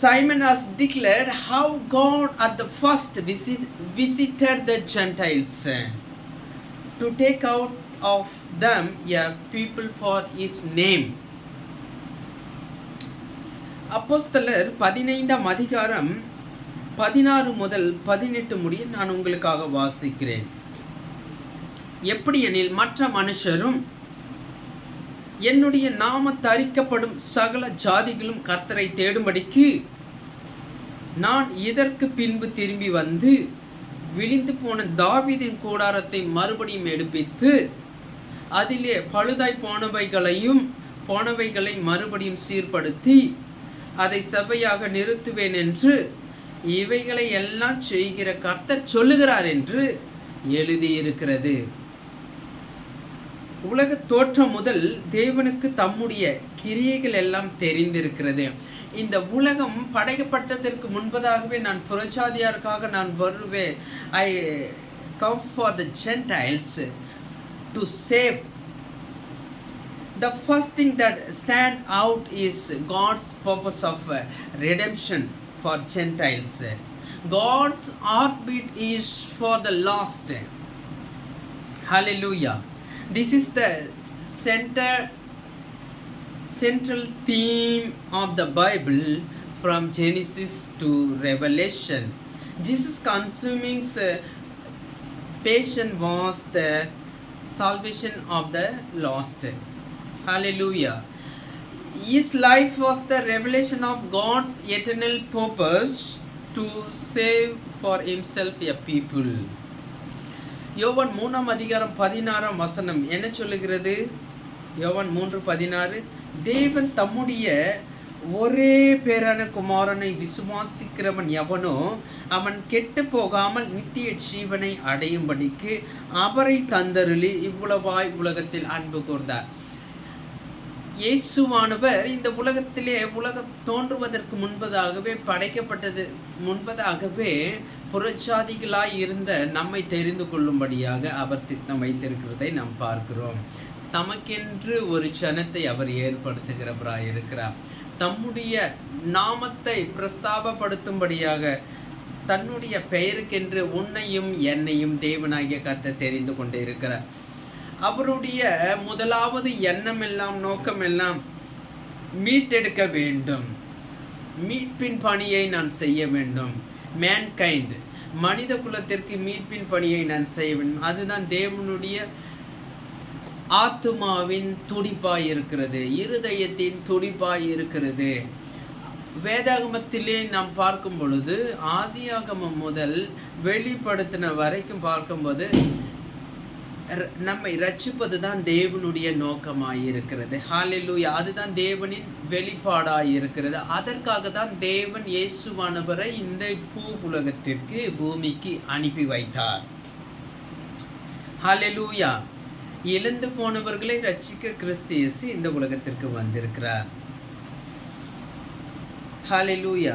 Simon has declared how God at the first visited the Gentiles to take out of them a people for his name. அப்போஸ்தலர் 15ஆம் அதிகாரம் 16 முதல் 18 முடிய நான் உங்களுக்காக வாசிக்கிறேன். எப்படி எனில், மற்ற மனுஷரும் என்னுடைய நாம தரிக்கப்படும் சகல ஜாதிகளும் கர்த்தரை தேடும்படிக்கு நான் இதற்கு பின்பு திரும்பி வந்து விழிந்து போன தாவீதின் கூடாரத்தை மறுபடியும் எடுப்பித்து அதிலே பழுதாய் போனவைகளை மறுபடியும் சீர்படுத்தி அதை சபையாக நிறுத்துவேன் என்று இவைகளை எல்லாம் செய்கிற கர்த்தர் சொல்லுகிறார் என்று எழுதியிருக்கிறது. உலக தோற்றம் முதல் தேவனுக்கு தம்முடைய கிரியைகள் எல்லாம் தெரிந்திருக்கிறது. இந்த உலகம் படைக்கப்பட்டதற்கு முன்பதாகவே நான் புறஜாதியாருக்காக நான் வருவேன், come for the Gentiles to save. The first thing that stand out is God's purpose of redemption for Gentiles. God's heartbeat is for the lost. Hallelujah. This is the central theme of the Bible from Genesis to Revelation. Jesus' consuming passion was the salvation of the lost. Hallelujah. His life was the revelation of God's eternal purpose to save for himself a people. யோவான் 3:16 என்ன சொல்லுகிறது? யோவான் 3:16, தேவன் தம்முடைய ஒரே பேரான குமாரனை விசுவாசிக்கிறவன் எவனோ அவன் கெட்டு போகாமல் நித்திய ஜீவனை அடையும்படிக்கு அவரை தந்தருளி இவ்வளவாய் உலகத்தில் அன்பு கூர்ந்தார். இயேசுவானவர் இந்த உலகத்திலே உலகம் தோன்றுவதற்கு முன்பதாகவே புறஜாதிகளாய் இருந்த நம்மை தெரிந்து கொள்ளும்படியாக அவர் சித்தம் வைத்திருக்கிறதை நாம் பார்க்கிறோம். தமக்கென்று ஒரு ஜனத்தை அவர் ஏற்படுத்துகிறவராய் இருக்கிறார். தம்முடைய நாமத்தை பிரஸ்தாபப்படுத்தும்படியாக தன்னுடைய பெயருக்கென்று உன்னையும் என்னையும் தேவனாகிய கர்த்தர் தெரிந்து கொண்டே இருக்கிறார். அவருடைய முதலாவது எண்ணமெல்லாம் நோக்கமெல்லாம் மீட்டெடுக்க வேண்டும். மீட்பின் பணியை நான் செய்ய வேண்டும். மேன்கைண்ட், மனித குலத்திற்கு மீட்பின் பணியை நான் செய்ய வேண்டும். அதுதான் தேவனுடைய ஆத்துமாவின் துடிப்பாய் இருக்கிறது, இருதயத்தின் துடிப்பாய் இருக்கிறது. வேதாகமத்திலே நாம் பார்க்கும் பொழுது ஆதியாகமம் முதல் வெளிப்படுத்தின வரைக்கும் பார்க்கும்போது நம்மை ரட்சிப்பது தான் தேவனுடைய நோக்கமாயிருக்கிறது. ஹல்லேலூயா. அதுதான் தேவனின் வெளிப்பாடாயிருக்கிறது. அதற்காக தான் தேவன் இயேசுவானவரை இந்த உலகத்திற்கு பூமிக்கு அனுப்பி வைத்தார். ஹல்லேலூயா. இழந்து போனவர்களை ரட்சிக்க கிறிஸ்து இயேசு இந்த உலகத்திற்கு வந்திருக்கிறார். ஹல்லேலூயா.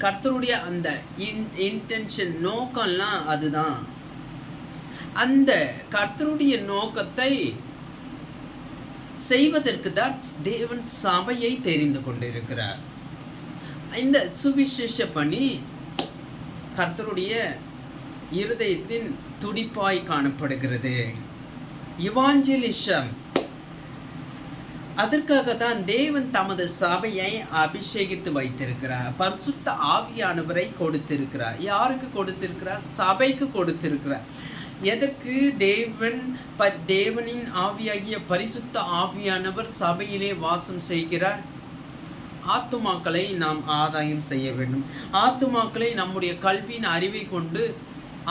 கர்த்தருடைய அந்த இன்டென்ஷன் நோக்கம்லாம் அதுதான். அந்த கர்த்தருடைய நோக்கத்தை செய்வதற்கு தான் தேவன் சபையை தெரிந்து கொண்டிருக்கிறார். இந்த சுவிசேஷ பணி கர்த்தருடைய இருதயத்தின் துடிப்பாய் காணப்படுகிறது. இவாஞ்சலிசம், அதற்காக தான் தேவன் தமது சபையை அபிஷேகித்து வைத்திருக்கிறார். பரிசுத்த ஆவியானவரை கொடுத்திருக்கிறார். யாருக்கு கொடுத்திருக்கிறார்? சபைக்கு கொடுத்திருக்கிறார். எதற்கு? தேவனின் ஆவியாகிய பரிசுத்த ஆவியானவர் சபையிலே வாசம் செய்கிறார். ஆத்துமாக்களை நாம் ஆதாயம் செய்ய வேண்டும். ஆத்துமாக்களை நம்முடைய கல்வியின் அறிவை கொண்டு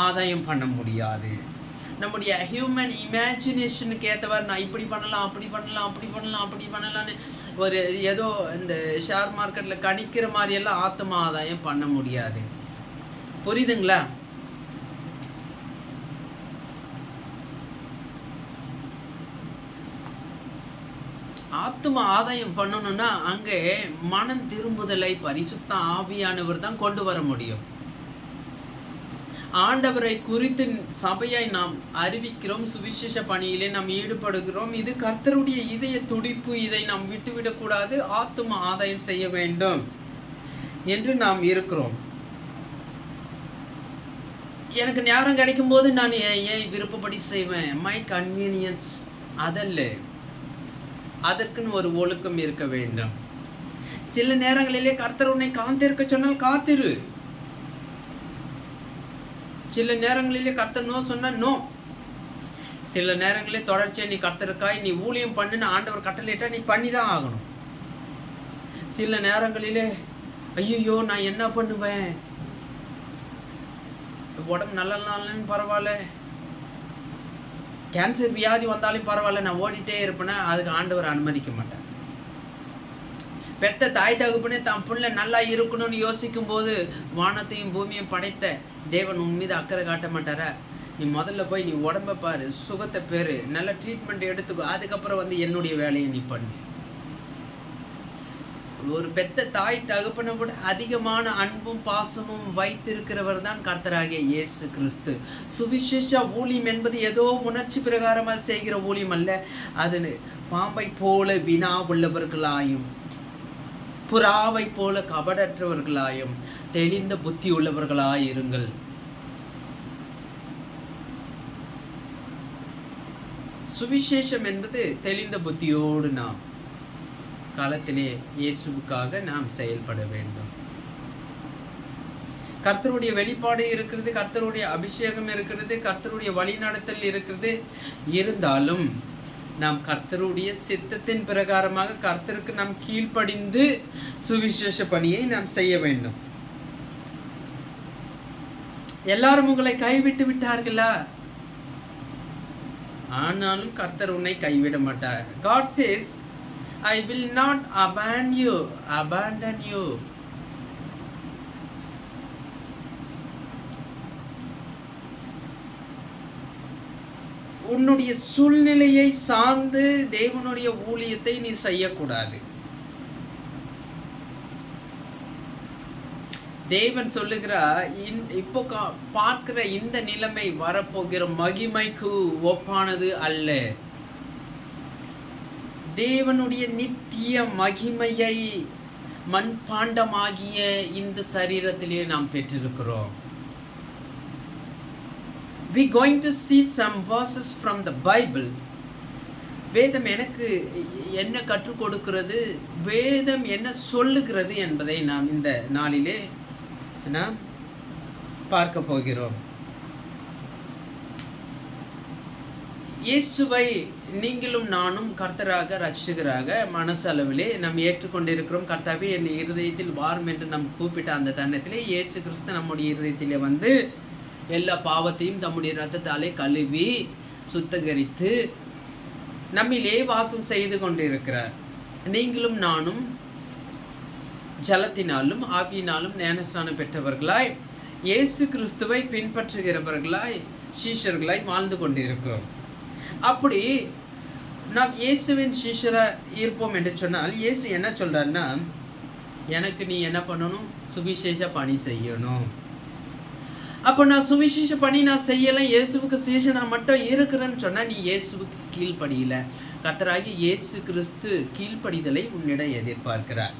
ஆதாயம் பண்ண முடியாது. நம்முடைய ஹியூமன் இமேஜினேஷனுக்கு ஏற்றவாறு நான் இப்படி பண்ணலாம், அப்படி பண்ணலாம், அப்படி பண்ணலாம், அப்படி பண்ணலான்னு ஒரு ஏதோ இந்த ஷேர் மார்க்கெட்டில் கணிக்கிற மாதிரியெல்லாம் ஆத்மா ஆதாயம் பண்ண முடியாது. புரியுதுங்களா? ஆத்மா ஆதாயம் பண்ணணும்னா அங்கே மனம் திரும்புதலை பரிசுத்த ஆவியானவர் தான் கொண்டு வர முடியும். ஆண்டவரை குறித்து சபையை நாம் அறிவிக்கிறோம். சுவிசேஷ பணியிலே நாம் ஈடுபடுகிறோம். இது கர்த்தருடைய இதய துடிப்பு. இதை நாம் விட்டுவிடக்கூடாது. ஆத்தும ஆதாயம் செய்ய வேண்டும் என்று நாம் இருக்கிறோம். எனக்கு நேரம் கிடைக்கும் போது நான் ஏன் விருப்பப்படி செய்வேன். மை கன்வீனியன்ஸ் அதல்ல. அதற்குன்னு ஒரு ஒழுக்கம் இருக்க வேண்டும். சில நேரங்களிலே கர்த்தர் உன்னை காத்திருக்க சொன்னால் காத்திரு. சில நேரங்களிலே கர்த்தர் நோ சொன்னா நோ. சில நேரங்களிலே தொடர்ச்சியா நீ கர்த்தருக்காய் நீ ஊழியம் பண்ணுன்னு ஆண்டவர் கட்டளையிட்டா நீ பண்ணிதான் ஆகணும். சில நேரங்களிலே ஐயோ நான் என்ன பண்ணுவேன், உடம்பு நல்ல பரவாயில்ல, கேன்சர் வியாதி வந்தாலும் பரவாயில்ல, நான் ஓடிட்டே இருப்பேன்னா அதுக்கு ஆண்டவர் அனுமதிக்க மாட்டார். பெத்த தாய் தகப்பனே தான் பிள்ளை நல்லா இருக்கணும்னு யோசிக்கும் போது வானத்தையும் பூமியையும் படைத்த தேவன் உன் மீது அக்கறை காட்ட மாட்டாரா? நீ முதல்ல போய் நீ உடம்ப பாரு, சுகத்தை பேரு, நல்ல ட்ரீட்மெண்ட் எடுத்துக்கோ, அதுக்கப்புறம் என்னுடைய வேலையை நீ பண்ணு. ஒரு பெத்த தாய் தகப்பனை விட அதிகமான அன்பும் பாசமும் வைத்திருக்கிறவர் தான் கர்த்தராகிய இயேசு கிறிஸ்து. சுவிசேஷ ஊழியம் என்பது ஏதோ உணர்ச்சி பிரகாரமாக செய்கிற ஊழியம் அல்ல. அது பாம்பை போல வினா உள்ளவர்களாயும் புறாவை போல கபடற்றவர்களாயும் தெளிந்த புத்தி உள்ளவர்களாயிருங்கள். சுவிசேஷம் என்பது தெளிந்த புத்தியோடு நாம் காலத்திலே இயேசுவுக்காக நாம் செயல்பட வேண்டும். கர்த்தருடைய வெளிப்பாடு இருக்கிறது, கர்த்தருடைய அபிஷேகம் இருக்கிறது, கர்த்தருடைய வழிநடத்தல் இருக்கிறது. இருந்தாலும் நாம் கர்த்தருடைய சித்தத்தின் பிரகாரமாக கர்த்தருக்கு நாம் கீழ்ப்படிந்து சுவிசேஷ பணியை நாம் செய்ய வேண்டும். எல்லாரும் உங்களை கைவிட்டு விட்டார்களா? ஆனாலும் கர்த்தர் உன்னை கைவிட மாட்டார். God says, I will not abandon you. உன்னுடைய சூழ்நிலையை சார்ந்து தேவனுடைய ஊழியத்தை நீ செய்யக்கூடாது. தேவன் சொல்லுகிறார், இப்போ பார்க்கிற இந்த நிலைமை வரப்போகிற மகிமைக்கு ஒப்பானது அல்ல. தேவனுடைய நித்திய மகிமையை மண்பாண்டமாகிய இந்த சரீரத்திலே நாம் பெற்றிருக்கிறோம். We going to see some verses from the Bible. வேதம் எனக்கு என்ன கற்றுக் கொடுக்கிறது, வேதம் என்ன சொல்லுகிறது என்பதை நாம் இந்த நாளிலே நாம் பார்க்க போகிறோம். இயேசுவை நீங்களும் நானும் கர்த்தராக ரட்சகராக மனசளவிலே நாம் ஏற்றுக்கொண்டிருக்கிறோம். கர்த்தாவே என் இருதயத்தில் வாரும் என்று நாம் கூப்பிட்ட அந்த தருணத்திலே இயேசு கிறிஸ்து நம்முடைய இருதயத்திலே வந்து எல்லா பாவத்தையும் தம்முடைய இரத்தத்தாலே கழுவி சுத்தகரித்து நம்மிலே வாசம் செய்து கொண்டிருக்கிறார். நீங்களும் நானும் ஜலத்தினாலும் ஆவியினாலும் ஞானஸ்நானம் பெற்றவர்களாய் இயேசு கிறிஸ்துவை பின்பற்றுகிறவர்களாய் சீஷர்களாய் வாழ்ந்து கொண்டிருக்கிறோம். அப்படி நாம் இயேசுவின் சீஷராக இருப்போம் என்று சொன்னால் இயேசு என்ன சொல்றாருன்னா, எனக்கு நீ என்ன பண்ணணும், சுவிசேஷ பணி செய்யணும். அப்போ நான் சுவிசேஷ பணி நான் செய்யலை, இயேசுவுக்கு சீஷனா மட்டும் இருக்கிறேன்னு சொன்னால் நீ இயேசுவுக்கு கீழ்ப்படியல. கர்த்தராகிய இயேசு கிறிஸ்து கீழ்ப்படிதலை உன்னிடம் எதிர்பார்க்கிறார்.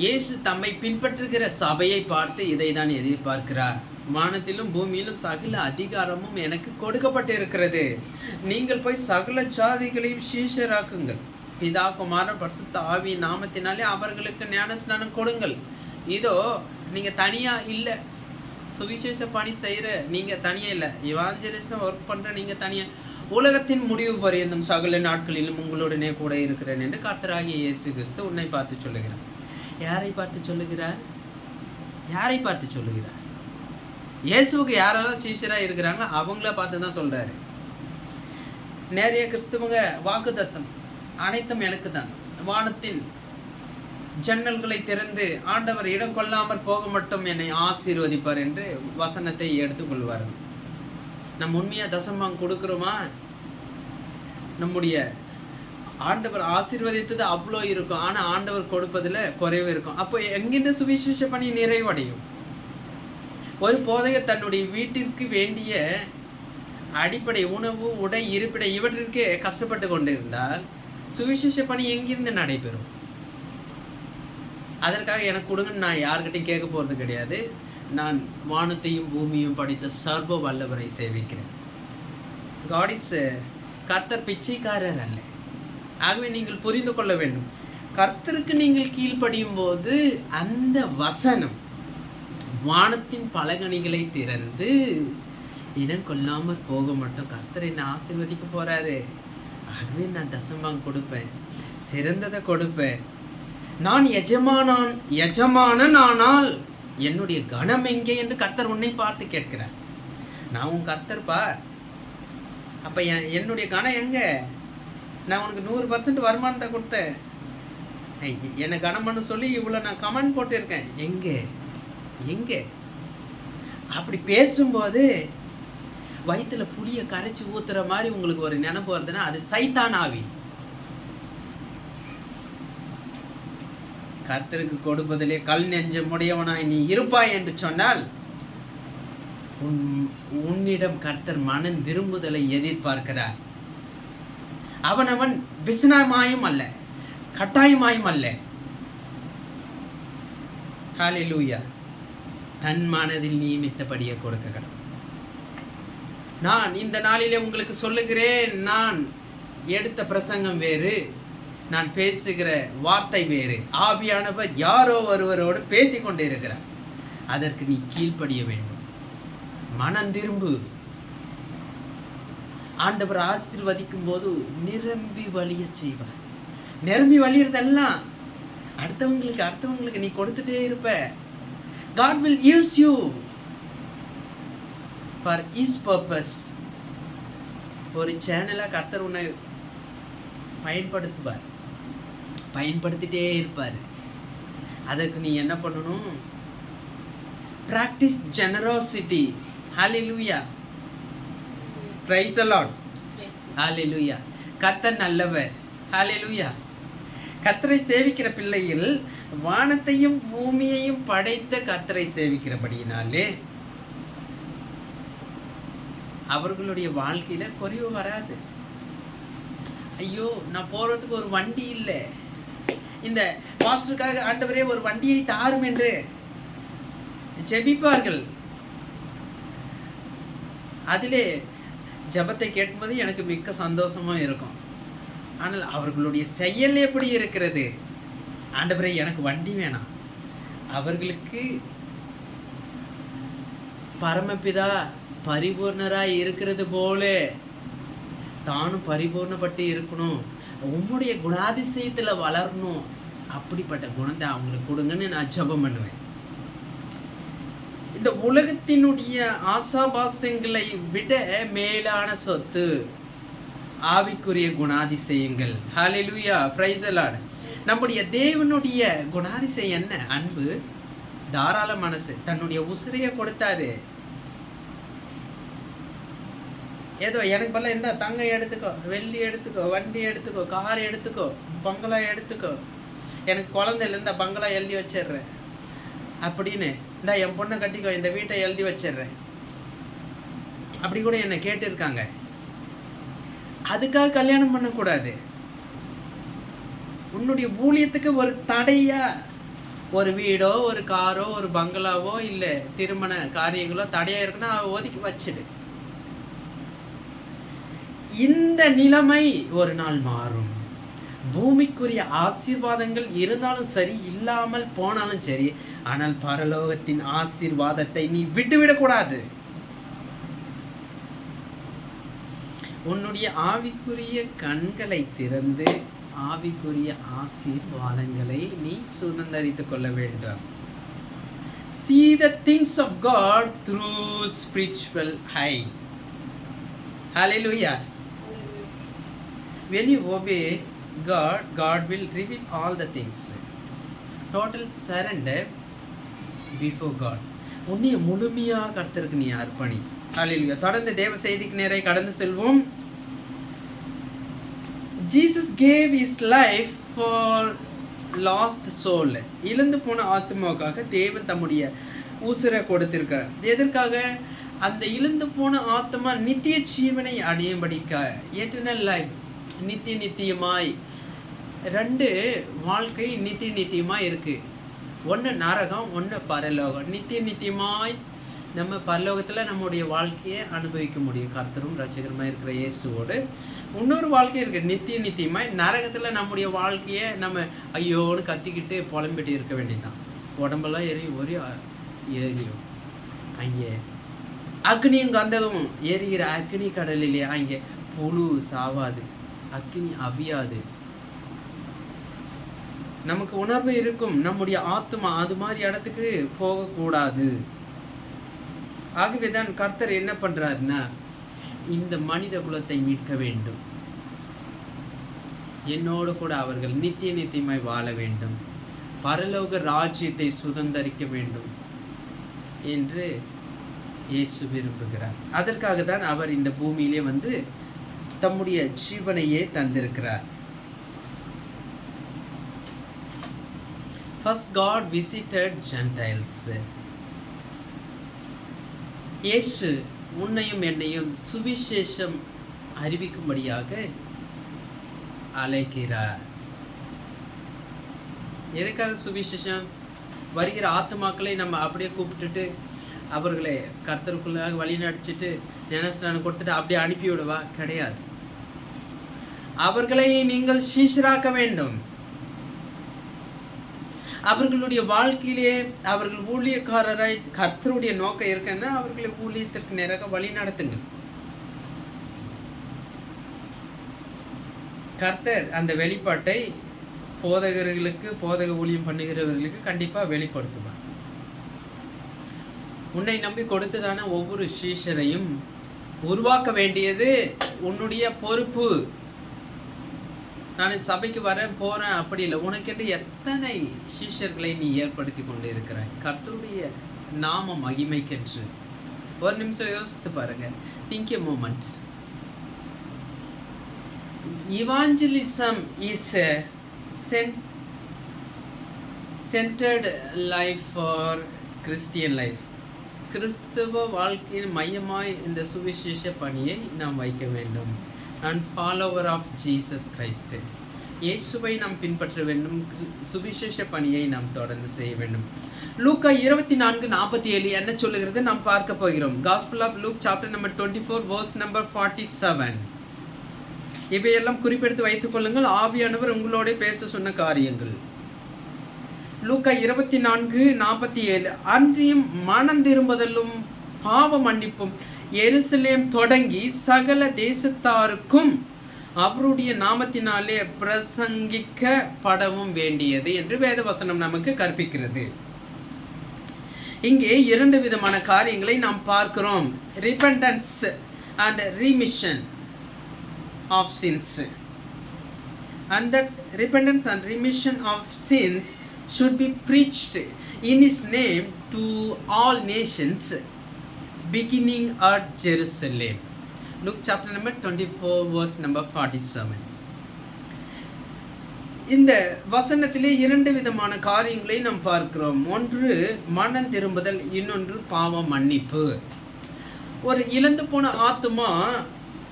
இயேசு தம்மை பின்பற்றுகிற சபையை பார்த்து இதை தான் எதிர்பார்க்கிறார். வானத்திலும் பூமியிலும் சகல அதிகாரமும் எனக்கு கொடுக்கப்பட்டிருக்கிறது. நீங்கள் போய் சகல ஜாதிகளையும் சீஷராக்குங்கள். பிதா குமாரன் பரிசுத்த ஆவி நாமத்தினாலே அவர்களுக்கு ஞானஸ்நானம் கொடுங்கள். இதோ நீங்கள் தனியாக இல்லை, சுவிசேஷ பணி செய்கிற நீங்கள் தனியாக இல்லை, இவாஞ்சலிசம் ஒர்க் பண்ணுற நீங்கள் தனியாக, உலகத்தின் முடிவு பரியந்தும் சகல நாட்களிலும் உங்களுடனே கூட இருக்கிறேன் என்று கர்த்தராகிய இயேசு கிறிஸ்து உன்னை பார்த்து சொல்லுகிறார். யாரை பார்த்து சொல்லுகிறார்? யாரை பார்த்து சொல்லுகிறார்? இயேசுவுக்கு யாரெல்லாம் சீஷராக இருக்கிறாங்களோ அவங்கள பார்த்து தான் சொல்கிறாரு. நிறைய கிறிஸ்துவங்க வாக்கு தத்தம் அனைத்தும் எனக்கு தான், வானத்தின் ஜன்னல்களை திறந்து ஆண்டவர் இடம் கொள்ளாமற் போக மட்டும் என்னை ஆசீர்வதிப்பார் என்று வசனத்தை எடுத்துக்கொள்வார்கள். நம்ம உண்மையாக தசமாங்க கொடுக்குறோமா? நம்முடைய ஆண்டவர் ஆசீர்வதித்தது அவ்வளோ இருக்கும், ஆனால் ஆண்டவர் கொடுப்பதில் குறைவு இருக்கும். அப்போ எங்கிருந்து சுவிசேஷ பணி நிறைவடையும்? ஒரு போதகர் தன்னுடைய வீட்டிற்கு வேண்டிய அடிப்படை உணவு, உடை, இருப்பிட இவற்றிற்கே கஷ்டப்பட்டு கொண்டிருந்தால் சுவிசேஷ பணி எங்கிருந்து நடைபெறும்? அதற்காக எனக்கு கொடுங்கன்னு நான் யார்கிட்டையும் கேட்க போகிறது கிடையாது. நான் வானத்தையும் பூமியும் படித்த சர்வ வல்லவரை சேவிக்கிறேன். God is கர்த்தர் பிச்சைக்காரர் அல்ல. ஆகவே நீங்கள் புரிந்து கொள்ள வேண்டும், கர்த்தருக்கு நீங்கள் கீழ்ப்படியும் போது அந்த வசனம் வானத்தின் பலகணிகளை திறந்து இடம் கொள்ளாமல் போக மட்டும் கர்த்தர் என்னை ஆசீர்வதிக்க போறாரு. ஆகவே நான் தசமாங்க கொடுப்பேன், சிறந்ததை கொடுப்பேன். நான் எஜமானனால் என்னுடைய கணம் எங்கே என்று கர்த்தர் உன்னை பார்த்து கேட்கிறார். நான் உன் கர்த்தர்ப்பா, அப்போ என்னுடைய கணம் எங்க? நான் உனக்கு 100% வருமானத்தை கொடுத்தேன், என்னை கணம்னு சொல்லி இவ்வளோ நான் கமெண்ட் போட்டிருக்கேன், எங்கே எங்கே? அப்படி பேசும்போது வயிற்றுல புளியை கரைச்சி ஊத்துற மாதிரி உங்களுக்கு ஒரு நினைப்பு வருதுன்னா அது சைத்தான் ஆவி. கர்த்தருக்கு கொடுப்பதிலே கல் நெஞ்சமுடையவனாய் நீ இருப்பாய் என்று சொன்னால் உன்னிடம் கர்த்தர் மனம் திரும்புதலை எதிர்பார்க்கிறார். அவன் விசனமாயும் அல்ல, கட்டாயமாயும் அல்ல. ஹல்லேலூயா. தன் மனதில் நியமித்தபடியே கொடுக்க கடவுள். நான் இந்த நாளிலே உங்களுக்கு சொல்லுகிறேன், நான் எடுத்த பிரசங்கம் வேறு, நான் பேசுகிற வார்த்தை வேறு. ஆவியானவர் யாரோ ஒருவரோடு பேசிக்கொண்டே இருக்கிறார். அதற்கு நீ கீழ்ப்படிய வேண்டும். மனம் திரும்பு. ஆண்டவர் ஆசீர்வதிக்கும் போது நிரம்பி வழிய செய்வார். நிரம்பி வழியறதெல்லாம் அடுத்தவங்களுக்கு நீ கொடுத்துட்டே இருப்ப. God will use you for his purpose. ஒரு சேனலா கர்த்தர் உன்னை பயன்படுத்துவார், பயன்படுத்திட்டே இருப்பார். அதற்கு நீ என்ன பண்ணணும்? practice generosity. hallelujah, praise the Lord, hallelujah. கர்த்தர் நல்லவர். hallelujah. கர்த்தரை சேவிக்கிற பிள்ளைகள் வானத்தையும் பூமியையும் படைத்த கர்த்தரை சேவிக்கிறபடியினாலே அவர்களுடைய வாழ்க்கையில குறைவு வராது. ஐயோ, நான் போறதுக்கு ஒரு வண்டி இல்லை, இந்த பாஸ்டருக்காக ஆண்டவரே ஒரு வண்டியை தாரும் என்று ஜெபிப்பார்கள். அதிலே ஜெபத்தை கேட்கும்போது எனக்கு மிக்க சந்தோஷமா இருக்கும். ஆனால் அவர்களுடைய செயல் எப்படி இருக்கிறது? ஆண்டவரே எனக்கு வண்டி வேணாம். அவர்களுக்கு பரமபிதா பரிபூர்ணராய் இருக்கிறது போல தானும் பரிபூர்ணப்பட்டு இருக்கணும், உம்முடைய குணாதிசயத்துல வளரணும். அப்படிப்பட்ட குணத்தை அவங்களுக்கு கொடுங்கன்னு நான் ஜெபம் பண்ணுவேன். இந்த உலகத்தினுடைய ஆசாபாசங்களை விட மேலான சொத்து ஆவிக்குரிய குணாதிசயங்கள். ஹல்லேலூயா, பிரைஸ் தி லார்ட். நம்முடைய தேவனுடைய குணாதிசயம் என்ன? அன்பு, தாராள மனசு. தன்னுடைய உசிரைய கொடுத்தாரு. ஏதோ எனக்கு பல இந்த தங்கம் எடுத்துக்கோ, வெள்ளி எடுத்துக்கோ, வண்டி எடுத்துக்கோ, கார் எடுத்துக்கோ, பங்களா எடுத்துக்கோ, எனக்கு குழந்தைல இந்த பங்களா எழுதி வச்சிடுறேன் அப்படின்னு, இந்த என் பொண்ணை கட்டிக்கோ, இந்த வீட்டை எழுதி வச்சிடுறேன் அப்படி கூட என்னை கேட்டிருக்காங்க. அதுக்காக கல்யாணம் பண்ணக்கூடாது. உன்னுடைய ஊழியத்துக்கு ஒரு தடையா ஒரு வீடோ ஒரு காரோ ஒரு பங்களாவோ இல்லை திருமண காரியங்களோ தடையா இருக்குன்னா ஒதுக்கி வச்சிடு. இந்த நிலைமை ஒரு நாள் மாறும். பூமிக்குரிய ஆசீர்வாதங்கள் இருந்தாலும் சரி, இல்லாமல் போனாலும் சரி, ஆனால் பரலோகத்தின் ஆசீர்வாதத்தை நீ விட்டுவிடக்கூடாது. உன்னுடைய ஆவிக்குரிய கண்களை திறந்து ஆவிக்குரிய ஆசீர்வாதங்களை நீ சுதந்தரித்துக் கொள்ள வேண்டும். See the things of God through spiritual eye. Hallelujah. When you obey God, God will reveal all the things. Total surrender before God. உன்னை முழுமையாக கர்த்தருக்கு நீ அர்ப்பணி. Hallelujah. தொடர்ந்து தேவ செய்திக்கு நேரே கடந்து செல்வோம். Jesus gave his life for lost soul. இழந்து போன ஆத்மாவுக்காக தேவன் தம்முடைய உசிரை கொடுத்திருக்கிறார். எதற்காக? அந்த இழந்து போன ஆத்மா நித்திய ஜீவனை அடையும்படிக்காக. Eternal life, நித்தியமாய். ரெண்டு வாழ்க்கை நித்தியமாய் இருக்கு. ஒன்று நரகம், ஒன்று பரலோகம். நித்தியமாய் நம்ம பரலோகத்தில் நம்முடைய வாழ்க்கையை அனுபவிக்க முடியும் கர்த்தரும் ரட்சகருமாய் இருக்கிற இயேசுவோடு. இன்னொரு வாழ்க்கை இருக்குது நித்தியமாய். நரகத்தில் நம்முடைய வாழ்க்கையை நம்ம ஐயோன்னு கத்திக்கிட்டு புலம்பிட்டு இருக்க வேண்டியதுதான். உடம்பெல்லாம் ஒரே எரியும். அங்கே அக்னியும் கந்தகமும் எரிகிற அக்னி கடலிலே அங்கே புழு சாவாது, அக்னி அவியாது. நமக்கு உணர்வு இருக்கும், நம்முடைய ஆத்மா அது மாதிரி இடத்துக்கு போகக்கூடாது. ஆகவேதான் கர்த்தர் என்ன பண்றாருன்னா, இந்த மனித குலத்தை மீட்க வேண்டும், என்னோடு கூட அவர்கள் நித்தியமாய் வாழ வேண்டும், பரலோக ராஜ்யத்தை சுதந்தரிக்க வேண்டும் என்று இயேசு விரும்புகிறார். அதற்காக தான் அவர் இந்த பூமியிலே வந்து தம்முடைய ஜீவனையே தந்திருக்கிறார். First God visited Gentiles. இயேசு உன்னையும் என்னையும் சுவிசேஷம் அறிவிக்கும்படியாக அழைக்கிறார். எதுக்காக சுவிசேஷம்? வருகிற ஆத்துமாக்களை நம்ம அப்படியே கூப்பிட்டுட்டு அவர்களை கர்த்தருக்குள்ளாக வழி நடிச்சிட்டு ஞானஸ்நானம் கொடுத்துட்டு அப்படியே அனுப்பிவிடுவா? கிடையாது. அவர்களை நீங்கள் சீஷராக்க வேண்டும். அவர்களுடைய வாழ்க்கையிலே அவர்கள் ஊழியக்காரராய் கர்த்தருடைய நோக்கம் இருக்குன்னா அவர்களை ஊழியத்திற்கு நேராக வழி நடத்துங்கள். கர்த்தர் அந்த வெளிப்பாட்டை போதகர்களுக்கு, போதக ஊழியம் பண்ணுகிறவர்களுக்கு கண்டிப்பா வெளிப்படுத்துவார். உன்னை நம்பி கொடுத்ததான ஒவ்வொரு சீஷரையும் உருவாக்க வேண்டியது உன்னுடைய பொறுப்பு. நான் சபைக்கு போறேன் அப்படி இல்லை. உனக்கென்று எத்தனை சீஷர்களை நீ ஏற்படுத்தி கொண்டு இருக்கிறாய் கர்த்தருடைய நாம மகிமைக்கென்று? ஒரு நிமிஷம் யோசித்து பாருங்க. Think a moment. Evangelism is a centered life for Christian life. கிறிஸ்தவ வாழ்க்கையின் மையமாய் இந்த சுவிசேஷ பணியை நாம் வைக்க வேண்டும். And follower of Jesus Christ, இயேசுவை நாம் பின்பற்ற வேண்டும். சுவிசேஷ பணியை நாம் தொடர்ந்து செய்ய வேண்டும். லூக்கா 24:47 என்ன சொல்லுகிறது நாம் பார்க்க போகிறோம். Gospel of Luke chapter number 24 verse number 47. இவையெல்லாம் குறிப்பெடுத்து வைத்துக் கொள்ளுங்கள். ஆவியானவர் உங்களோட பேச சொன்ன காரியங்கள். லூக்கா 24:47. அன்றியும் மனம் திரும்புதலும் பாவ மன்னிப்பும் எருசலேம் தொடங்கி சகல தேசத்தாருக்கும் அவருடைய நாமத்தினாலே பிரசங்கிக்கப்படவும் வேண்டியது என்று வேதவசனம் நமக்கு கற்பிக்கிறது. இங்கே 2 விதமான காரியங்களை நாம் பார்க்கிறோம். ரிபெண்டன்ஸ் and ரீமிஷன் of sins, and that repentance and remission of sins should be preached in his name to all nations beginning at Jerusalem. Luke chapter number 24 verse number 47. இந்த வசனத்திலே 2 விதமான காரியங்களை நாம் பார்க்கிறோம். ஒன்று மனம் திரும்புதல், இன்னொன்று பாவ மன்னிப்பு. ஒரு இழந்து போன ஆத்துமா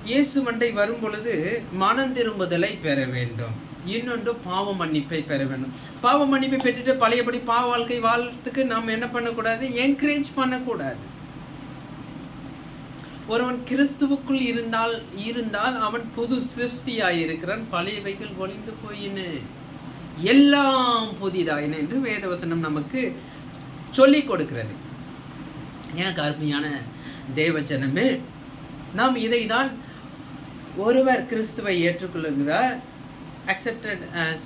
இயேசு மண்டை வரும் பொழுது மனம் திரும்புதலை பெற வேண்டும், இன்னொன்று பாவ மன்னிப்பை பெற வேண்டும். பாவ மன்னிப்பை பெற்றுட்டு பழையபடி பாவ வாழ்க்கை வாழ்றதுக்கு நாம் என்ன பண்ணக்கூடாது? என்கரேஜ் பண்ணக்கூடாது. ஒருவன் கிறிஸ்துவுக்குள் இருந்தால் அவன் புது சிருஷ்டியாயிருக்கிறான், பழையவைகள் ஒளிந்து போயின, எல்லாம் புதிதாயின என்று வேதவசனம் நமக்கு சொல்லிக் கொடுக்கிறது. எனக்கு அருமையான தேவஜனமே, நாம் இதை தான் ஒருவர் கிறிஸ்துவை ஏற்றுக்கொள்ளுகிறார், accepted as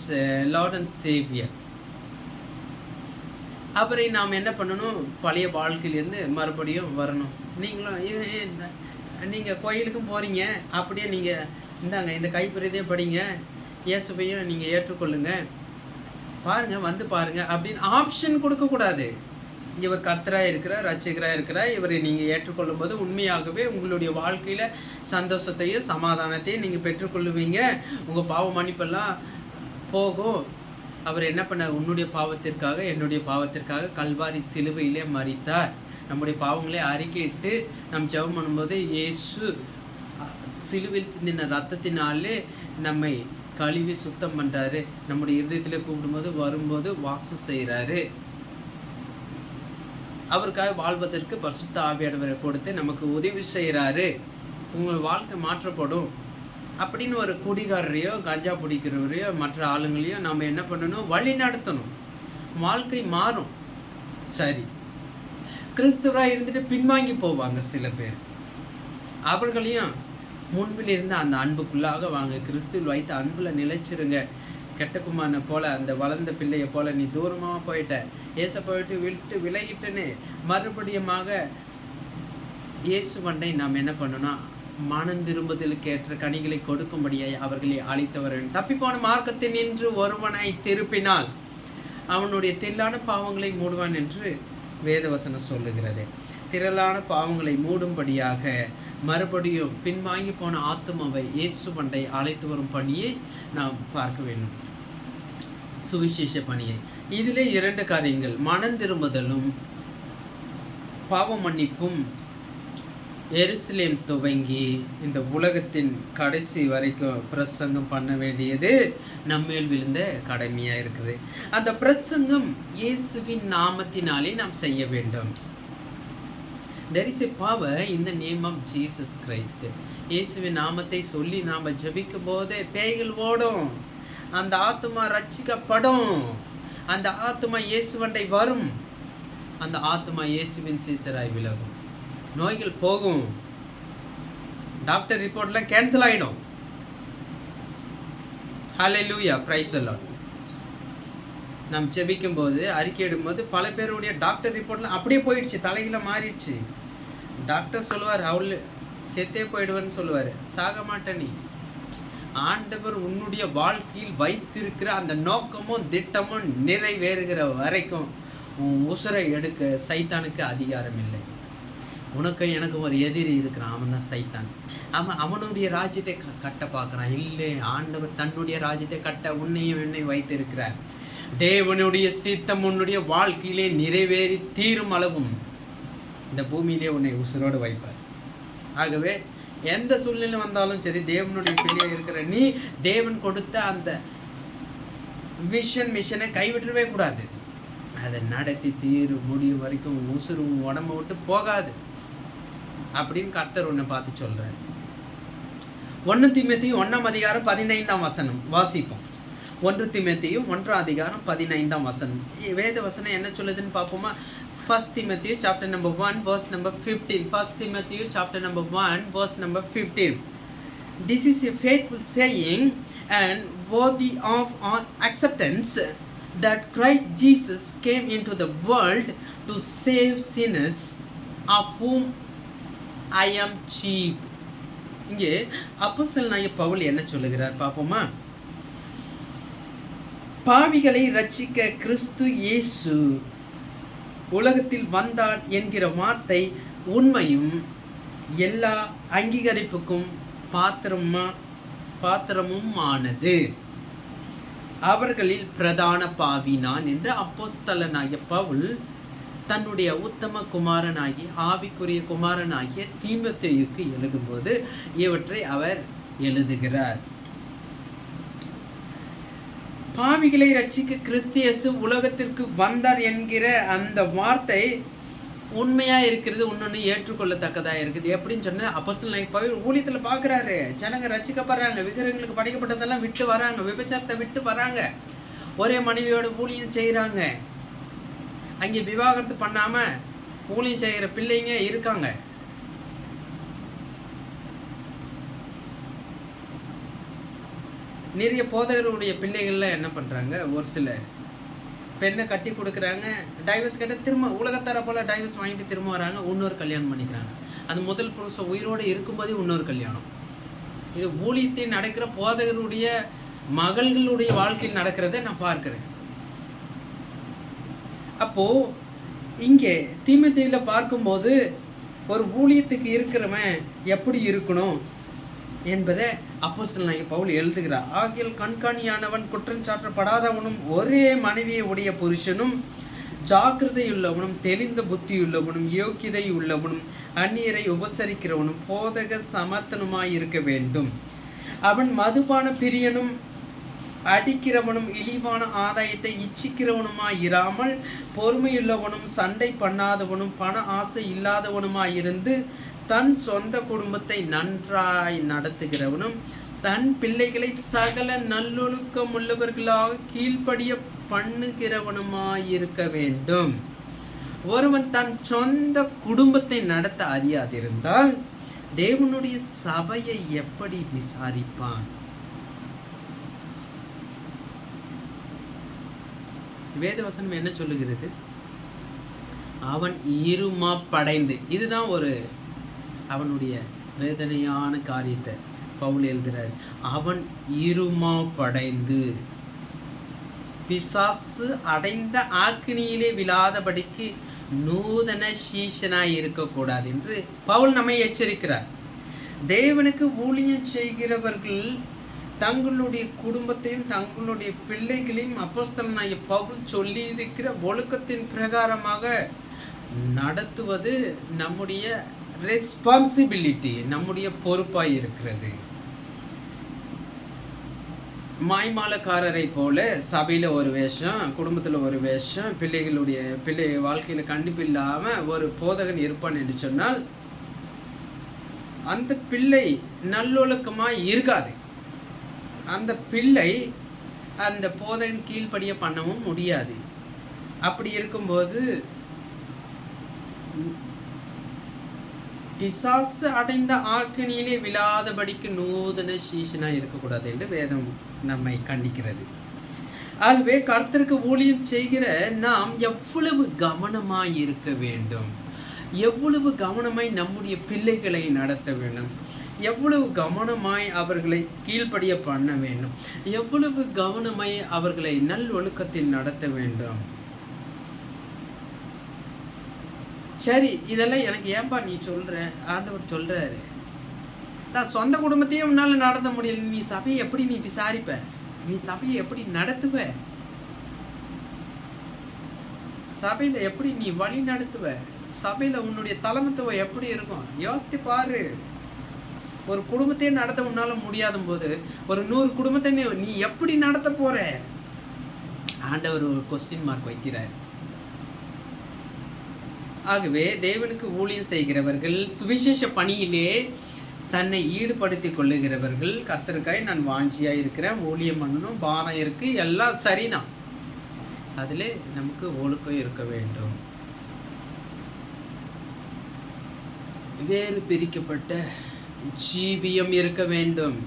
Lord and Savior. அவரை நாம் என்ன பண்ணணும்? பழைய வாழ்க்கையிலேருந்து மறுபடியும் வரணும். நீங்கள் கோயிலுக்கும் போகிறீங்க, அப்படியே நீங்கள் இந்தாங்க இந்த கைப்பிரதியை படிங்க, இயேசுவையும் நீங்கள் ஏற்றுக்கொள்ளுங்க, பாருங்கள் வந்து பாருங்கள் அப்படின்னு ஆப்ஷன் கொடுக்கக்கூடாது. இவர் கர்த்தராக இருக்கிறார், ரட்சகராக இருக்கிறார், இவரை நீங்கள் ஏற்றுக்கொள்ளும் போது உண்மையாகவே உங்களுடைய வாழ்க்கையில் சந்தோஷத்தையும் சமாதானத்தையும் நீங்கள் பெற்றுக்கொள்ளுவீங்க. உங்கள் பாவ மன்னிப்பெல்லாம் போகும். அவர் என்ன பண்ண? உன்னுடைய பாவத்திற்காக என்னுடைய பாவத்திற்காக கல்வாரி சிலுவையிலே மரித்தார். நம்முடைய பாவங்களே அறிக்கையிட்டு நம் ஜெபம் பண்ணும்போது இயேசு சிலுவையில் சிந்தின ரத்தத்தினாலே நம்மை கழுவி சுத்தம் பண்ணுறாரு. நம்முடைய இருதயத்தில் கூப்பிடும்போது வரும்போது வாசம் செய்கிறாரு. அவருக்காக வாழ்வதற்கு பரிசுத்த ஆவியானவரை கொடுத்து நமக்கு உதவி செய்கிறாரு. உங்கள் வாழ்க்கை மாற்றப்படும் அப்படின்னு ஒரு குடிகாரரையோ கஞ்சா பிடிக்கிறவரையோ மற்ற ஆளுங்களையோ நம்ம என்ன பண்ணணும்? வழி நடத்தணும். வாழ்க்கை மாறும். சரி, கிறிஸ்துவராக இருந்துட்டு பின்வாங்கி போவாங்க சில பேர். அவர்களையும் முன்பில் இருந்த அந்த அன்புக்குள்ளாக வாங்க. கிறிஸ்துவில் வைத்த அன்பில் நிலைச்சிருங்க. கெட்ட குமாரனை போல, அந்த வளர்ந்த பிள்ளையை போல நீ தூரமாக போயிட்ட, ஏச போயிட்டு விட்டு விலகிட்டுன்னு மறுபடியுமாக இயேசு மண்டை நாம் என்ன பண்ணணும்? மனம் திரும்புதலுக்கு ஏற்ற கனிகளை கொடுக்கும்படியாய் அவர்களை அழைத்தவர்கள். தப்பிப்போன மார்க்கத்தில் நின்று ஒருவனை திருப்பினால் அவனுடைய திரளான பாவங்களை மூடுவான் என்று வேதவசனம் சொல்லுகிறது. திரளான பாவங்களை மூடும்படியாக மறுபடியும் பின்வாங்கி போன ஆத்துமாவை இயேசு மண்டை அழைத்து வரும் பணியை நாம் பார்க்க வேண்டும். சுவிசேஷ பணியை இதிலே 2 காரியங்கள், மனம் திரும்புதலும் பாவ மன்னிப்பும் எருசலேம் துவங்கி இந்த உலகத்தின் கடைசி வரைக்கும் பிரசங்கம் பண்ண வேண்டியது நம்மேல் விழுந்த கடமையா இருக்குது. அந்த பிரசங்கம் இயேசுவின் நாமத்தினாலே நாம் செய்ய வேண்டும். There is a power in the name of Jesus Christ. இயேசுவின் நாமத்தை சொல்லி நாம் ஜெபிக்கும் போது பேய்கள் ஓடும், அந்த ஆத்துமா ரட்சிக்கப்படும், அந்த ஆத்துமா இயேசுவண்டை வரும், அந்த ஆத்துமா இயேசுவின் சீசராய் விலகும், நோய்கள் போகும், டாக்டர் ரிப்போர்ட்லாம் கேன்சல் ஆகிடும். ஹல்லேலூயா, பிரைஸ் தி லார்ட். நாம் ஜெபிக்கும் போது அறிக்கையிடும் போது பல பேருடைய டாக்டர் ரிப்போர்ட்லாம் அப்படியே போயிடுச்சு, தலையில மாறிடுச்சு. டாக்டர் சொல்லுவார், அவள் செத்தே போயிடுவேன்னு சொல்லுவார். சாக மாட்ட நீ. ஆண்டவர் உன்னுடைய வாழ்க்கையில் வைத்திருக்கிற அந்த நோக்கமும் திட்டமும் நிறைவேறுகிற வரைக்கும் உன் உசுரை எடுக்க சைத்தானுக்கு அதிகாரம் இல்லை. உனக்கு எனக்கு ஒரு எதிரி இருக்கிறான், அவன் தான் சைத்தான். அவனுடைய ராஜ்யத்தை கட்ட பார்க்குறான். இல்லை, ஆண்டவர் தன்னுடைய ராஜ்யத்தை கட்ட உன்னையும் என்னை வைத்திருக்கிறார். தேவனுடைய சித்தம் உன்னுடைய வாழ்க்கையிலே நிறைவேறி தீரும் அளவும் இந்த பூமியிலே உன்னை உசுரோடு வைப்பார். ஆகவே எந்த சூழ்நிலை வந்தாலும் சரி, தேவனுடைய பிள்ளையாக இருக்கிற நீ தேவன் கொடுத்த அந்த மிஷனை கைவிட்டுறவே கூடாது. அதை நடத்தி தீரு முடியும் வரைக்கும் உசுறு உடம்பை விட்டு போகாது அப்படின்னு கர்த்தர் உன்னை பார்த்து சொல்றாரு. 1 தீமோத்தேயு 1:15 வாசிப்போம். 1 தீமோத்தேயு 1:15 வேத வசனம் என்ன சொல்லுதுன்னு பார்ப்போமா? 1 Timothy chapter number 1 verse number 15. 1 Timothy chapter number 1 verse number 15. This is a faithful saying and worthy of all acceptance, that Christ Jesus came into the world to save sinners, of whom I am chief. இங்கே அப்போஸ்தலனாகிய பவுல் என்ன சொல்லுகிறார் பார்ப்போமா? பாவிகளை ரட்சிக்க கிறிஸ்து இயேசு உலகத்தில் வந்தார் என்கிற வார்த்தை உண்மையும் எல்லா அங்கீகரிப்புக்கும் பாத்திரமும் ஆனது. அவர்களில் பிரதான பாவி நான் என்று அப்போஸ்தலனாகிய பவுல் தன்னுடைய உத்தம குமாரனாகி ஆவிக்குரிய குமாரனாகிய தீமோத்தேயுக்கு எழுதும்போது இவற்றை அவர் எழுதுகிறார். பாவிகளை ரட்சிக்க கிறிஸ்து இயேசு உலகத்திற்கு வந்தார் என்கிற அந்த வார்த்தை உண்மையா இருக்கிறது, இன்னொன்று ஏற்றுக்கொள்ளத்தக்கதா இருக்குது. எப்படின்னு சொன்னா, அப்போஸ்தலனாகிய பவுல் ஊழியத்தில் பார்க்குறாரு, ஜனங்க ரட்சிக்கப்படுறாங்க, விக்கிரகங்களுக்கு படைக்கப்பட்டதெல்லாம் விட்டு வராங்க, விபச்சாரத்தை விட்டு வராங்க, ஒரே மனைவியோட ஊழியம் செய்கிறாங்க, அங்கே விவாகரத்து பண்ணாம ஊழியம் செய்கிற பிள்ளைங்க இருக்காங்க. நிறைய போதகருடைய பிள்ளைகள்லாம் என்ன பண்ணுறாங்க, ஒரு சில பெண்ணை கட்டி கொடுக்குறாங்க, டைவர்ஸ் கேட்டால் திரும்ப உலகத்தர போல் டைவர்ஸ் வாங்கிட்டு திரும்ப வராங்க, இன்னொரு கல்யாணம் பண்ணிக்கிறாங்க. அது முதல் புருஷன் உயிரோடு இருக்கும்போதே இன்னொரு கல்யாணம். இது ஊழியத்தை நடக்கிற போதகருடைய மகள்களுடைய வாழ்க்கையில் நடக்கிறத நான் பார்க்குறேன். அப்போது இங்கே தீமோத்தேயுல பார்க்கும்போது ஒரு ஊழியத்துக்கு இருக்கிறவன் எப்படி இருக்கணும் என்பதை அப்போஸ்தலனாகிய பவுல் எழுதுகிறார். ஆகியால் கண்காணியானவன், குற்றம் சாட்டப்படாதவனும், ஒரே மனைவியை உடைய புருஷனும், ஜாக்கிரதையுள்ளவனும், தெளிந்த புத்தியுள்ளவனும், யோக்கியதை உள்ளவனும், அந்நியரை உபசரிக்கிறவனும், போதக சமர்த்தனுமாய் இருக்க வேண்டும். அவன் மதுபான பிரியனும், அடிக்கிறவனும், இழிவான ஆதாயத்தை இச்சிக்கிறவனுமாய் இராமல் பொறுமையுள்ளவனும், சண்டை பண்ணாதவனும், பண ஆசை இல்லாதவனுமாயிருந்து தன் சொந்த குடும்பத்தை நன்றாய் நடத்துகிறவனும், தன் பிள்ளைகளை சகல நல்லொழுக்கம் உள்ளவர்களாக கீழ்ப்படிய பண்ணுகிறவனுமாயிருக்க வேண்டும். ஒருவன் தன் சொந்த குடும்பத்தை நடத்த அறியாதிருந்தால் தேவனுடைய சபையை எப்படி விசாரிப்பான்? வேதவசனம் என்ன சொல்லுகிறது? அவன் இருமாப்படைந்து, இதுதான் ஒரு அவனுடைய வேதனையான காரியத்தை பவுல் எழுதுகிறார். அவன் இருமாப்படைந்து பிசாசு அடைந்த ஆக்கினியிலே விழாதபடிக்கு நூதன சீஷனாய் இருக்கக்கூடாது என்று பவுல் நம்மை எச்சரிக்கிறார். தேவனுக்கு ஊழியம் செய்கிறவர்கள் தங்களுடைய குடும்பத்தையும் தங்களுடைய பிள்ளைகளையும் அப்போஸ்தலனாகிய பவுல் சொல்லி இருக்கிற ஒழுக்கத்தின் பிரகாரமாக நடத்துவது நம்முடைய ரெஸ்பான்சிபிலிட்டி, நம்முடைய பொறுப்பாய் இருக்கிறது. மாய்மாலக்காரரை போல சபையில் ஒரு வேஷம், குடும்பத்தில் ஒரு வேஷம், பிள்ளை வாழ்க்கையில் கண்டிப்பு இல்லாமல் ஒரு போதகன் இருப்பான் என்று சொன்னால் அந்த பிள்ளை நல்லொழுக்கமாக இருக்காது. அந்த பிள்ளை அந்த போதகன் கீழ்ப்படிய பண்ணவும் முடியாது. அப்படி இருக்கும்போது பிசாசு அடைந்த ஆக்கினியிலே விழாதபடிக்கு நூதன சீசனாக இருக்கக்கூடாது என்று வேதம் நம்மை கண்டிக்கிறது. ஆகவே கர்த்தருக்கு ஊழியம் செய்கிற நாம் எவ்வளவு கவனமாய் இருக்க வேண்டும், எவ்வளவு கவனமாய் நம்முடைய பிள்ளைகளை நடத்த வேண்டும், எவ்வளவு கவனமாய் அவர்களை கீழ்ப்படிய பண்ண வேண்டும், எவ்வளவு கவனமாய் அவர்களை நல்லொழுக்கத்தில் நடத்த வேண்டும். சரி, இதெல்லாம் எனக்கு ஏன்பா நீ சொல்ற? ஆண்டவர் சொல்றாரு, நான் சொந்த குடும்பத்தையும் உன்னால நடத்த முடியல, நீ சபையை எப்படி நீ விசாரிப்ப? நீ சபையை எப்படி நடத்துவ? சபையில எப்படி நீ வழி நடத்துவ? சபையில உன்னுடைய தலைமைத்துவம் எப்படி இருக்கும்? யோசித்து பாரு. ஒரு குடும்பத்தையே நடத்த உன்னால முடியாத போது ஒரு 100 குடும்பத்தை நீ எப்படி நடத்த போற? ஆண்டவர் ஒரு கொஸ்டின் மார்க் வைக்கிறார். ஆகவே தேவனுக்கு ஊழியம் செய்கிறவர்கள், சுவிசேஷ பணியிலே தன்னை ஈடுபடுத்திக் கொள்ளுகிறவர்கள், கர்த்தருக்காய் நான் வாஞ்சியா இருக்கிறேன், ஊழியம் பண்ணணும், பாரம் இருக்கு, எல்லாம் சரிதான், அதில் நமக்கு ஒழுக்கம் இருக்க வேண்டும். வேறு பிரிக்கப்பட்ட ஜீவியம் இருக்க வேண்டும்.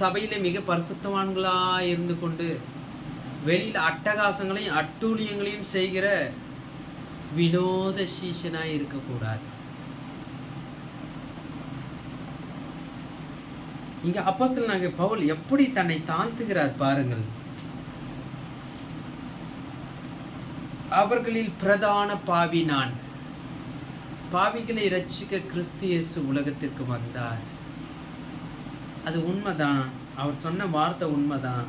சபையில மிக பரிசுத்தவான்களா இருந்து கொண்டு வெளியில் அட்டகாசங்களையும் அட்டூழியங்களையும் செய்கிற வினோத சீசனாய் இருக்கக்கூடாது. இங்க அப்போஸ்தலனாகிய பவுல் எப்படி தன்னை தாழ்த்துகிறார் பாருங்கள். அவர்களில் பிரதான பாவி நான். பாவிகளை இரட்சிக்க கிறிஸ்து இயேசு உலகத்திற்கு வந்தார். அது உண்மைதான், அவர் சொன்ன வார்த்தை உண்மைதான்,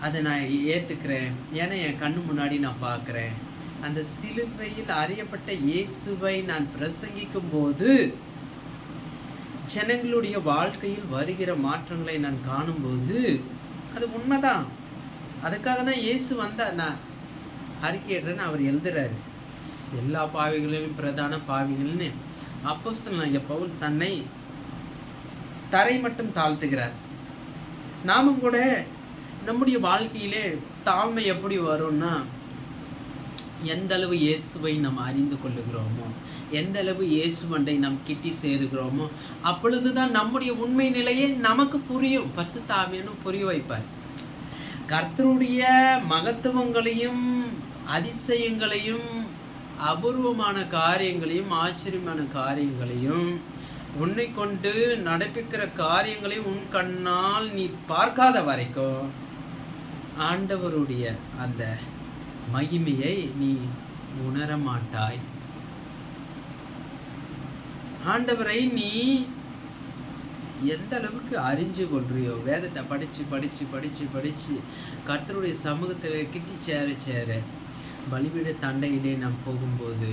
அதை நான் ஏற்றுக்கிறேன். ஏன்னா என் கண்ணு முன்னாடி நான் பார்க்குறேன். அந்த சிலுவையில் அறியப்பட்ட இயேசுவை நான் பிரசங்கிக்கும் போது ஜனங்களுடைய வாழ்க்கையில் வருகிற மாற்றங்களை நான் காணும்போது அது உண்மைதான். அதுக்காக தான் இயேசு வந்தார். நான் அறிக்கையிடுறேன்னு அவர் எழுதுறாரு. எல்லா பாவிகளிலும் பிரதான பாவிகள்னு அப்போஸ்தலனாகிய பவுல் தன்னை தரை மட்டும் தாழ்த்துகிறார். நாமும் கூட நம்முடைய வாழ்க்கையிலே தாழ்மை எப்படி வரும்னா, எந்த அளவு இயேசுவை நாம் அறிந்து கொள்ளுகிறோமோ, எந்த அளவு இயேசுவண்டை நாம் கிட்டி சேருகிறோமோ, அப்பொழுதுதான் நம்முடைய உண்மை நிலையை நமக்கு புரியும். பரிசுத்த ஆவியானவர் புரிய வைப்பார். கர்த்தருடைய மகத்துவங்களையும் அதிசயங்களையும் அபூர்வமான காரியங்களையும் ஆச்சரியமான காரியங்களையும் உன்னை கொண்டு நடப்பிக்கிற காரியங்களையும் உன் கண்ணால் நீ பார்க்காத வரைக்கும் ஆண்டவருடைய அந்த மகிமையை நீ உணர மாட்டாய். ஆண்டவரை நீ எந்த அளவுக்கு அறிஞ்சு கொள்றியோ, வேதத்தை படிச்சு படிச்சு படிச்சு படிச்சு கர்த்தருடைய சமூகத்தில் கிட்டி சேர சேர பலிபீட தண்டையிலே நாம் போகும்போது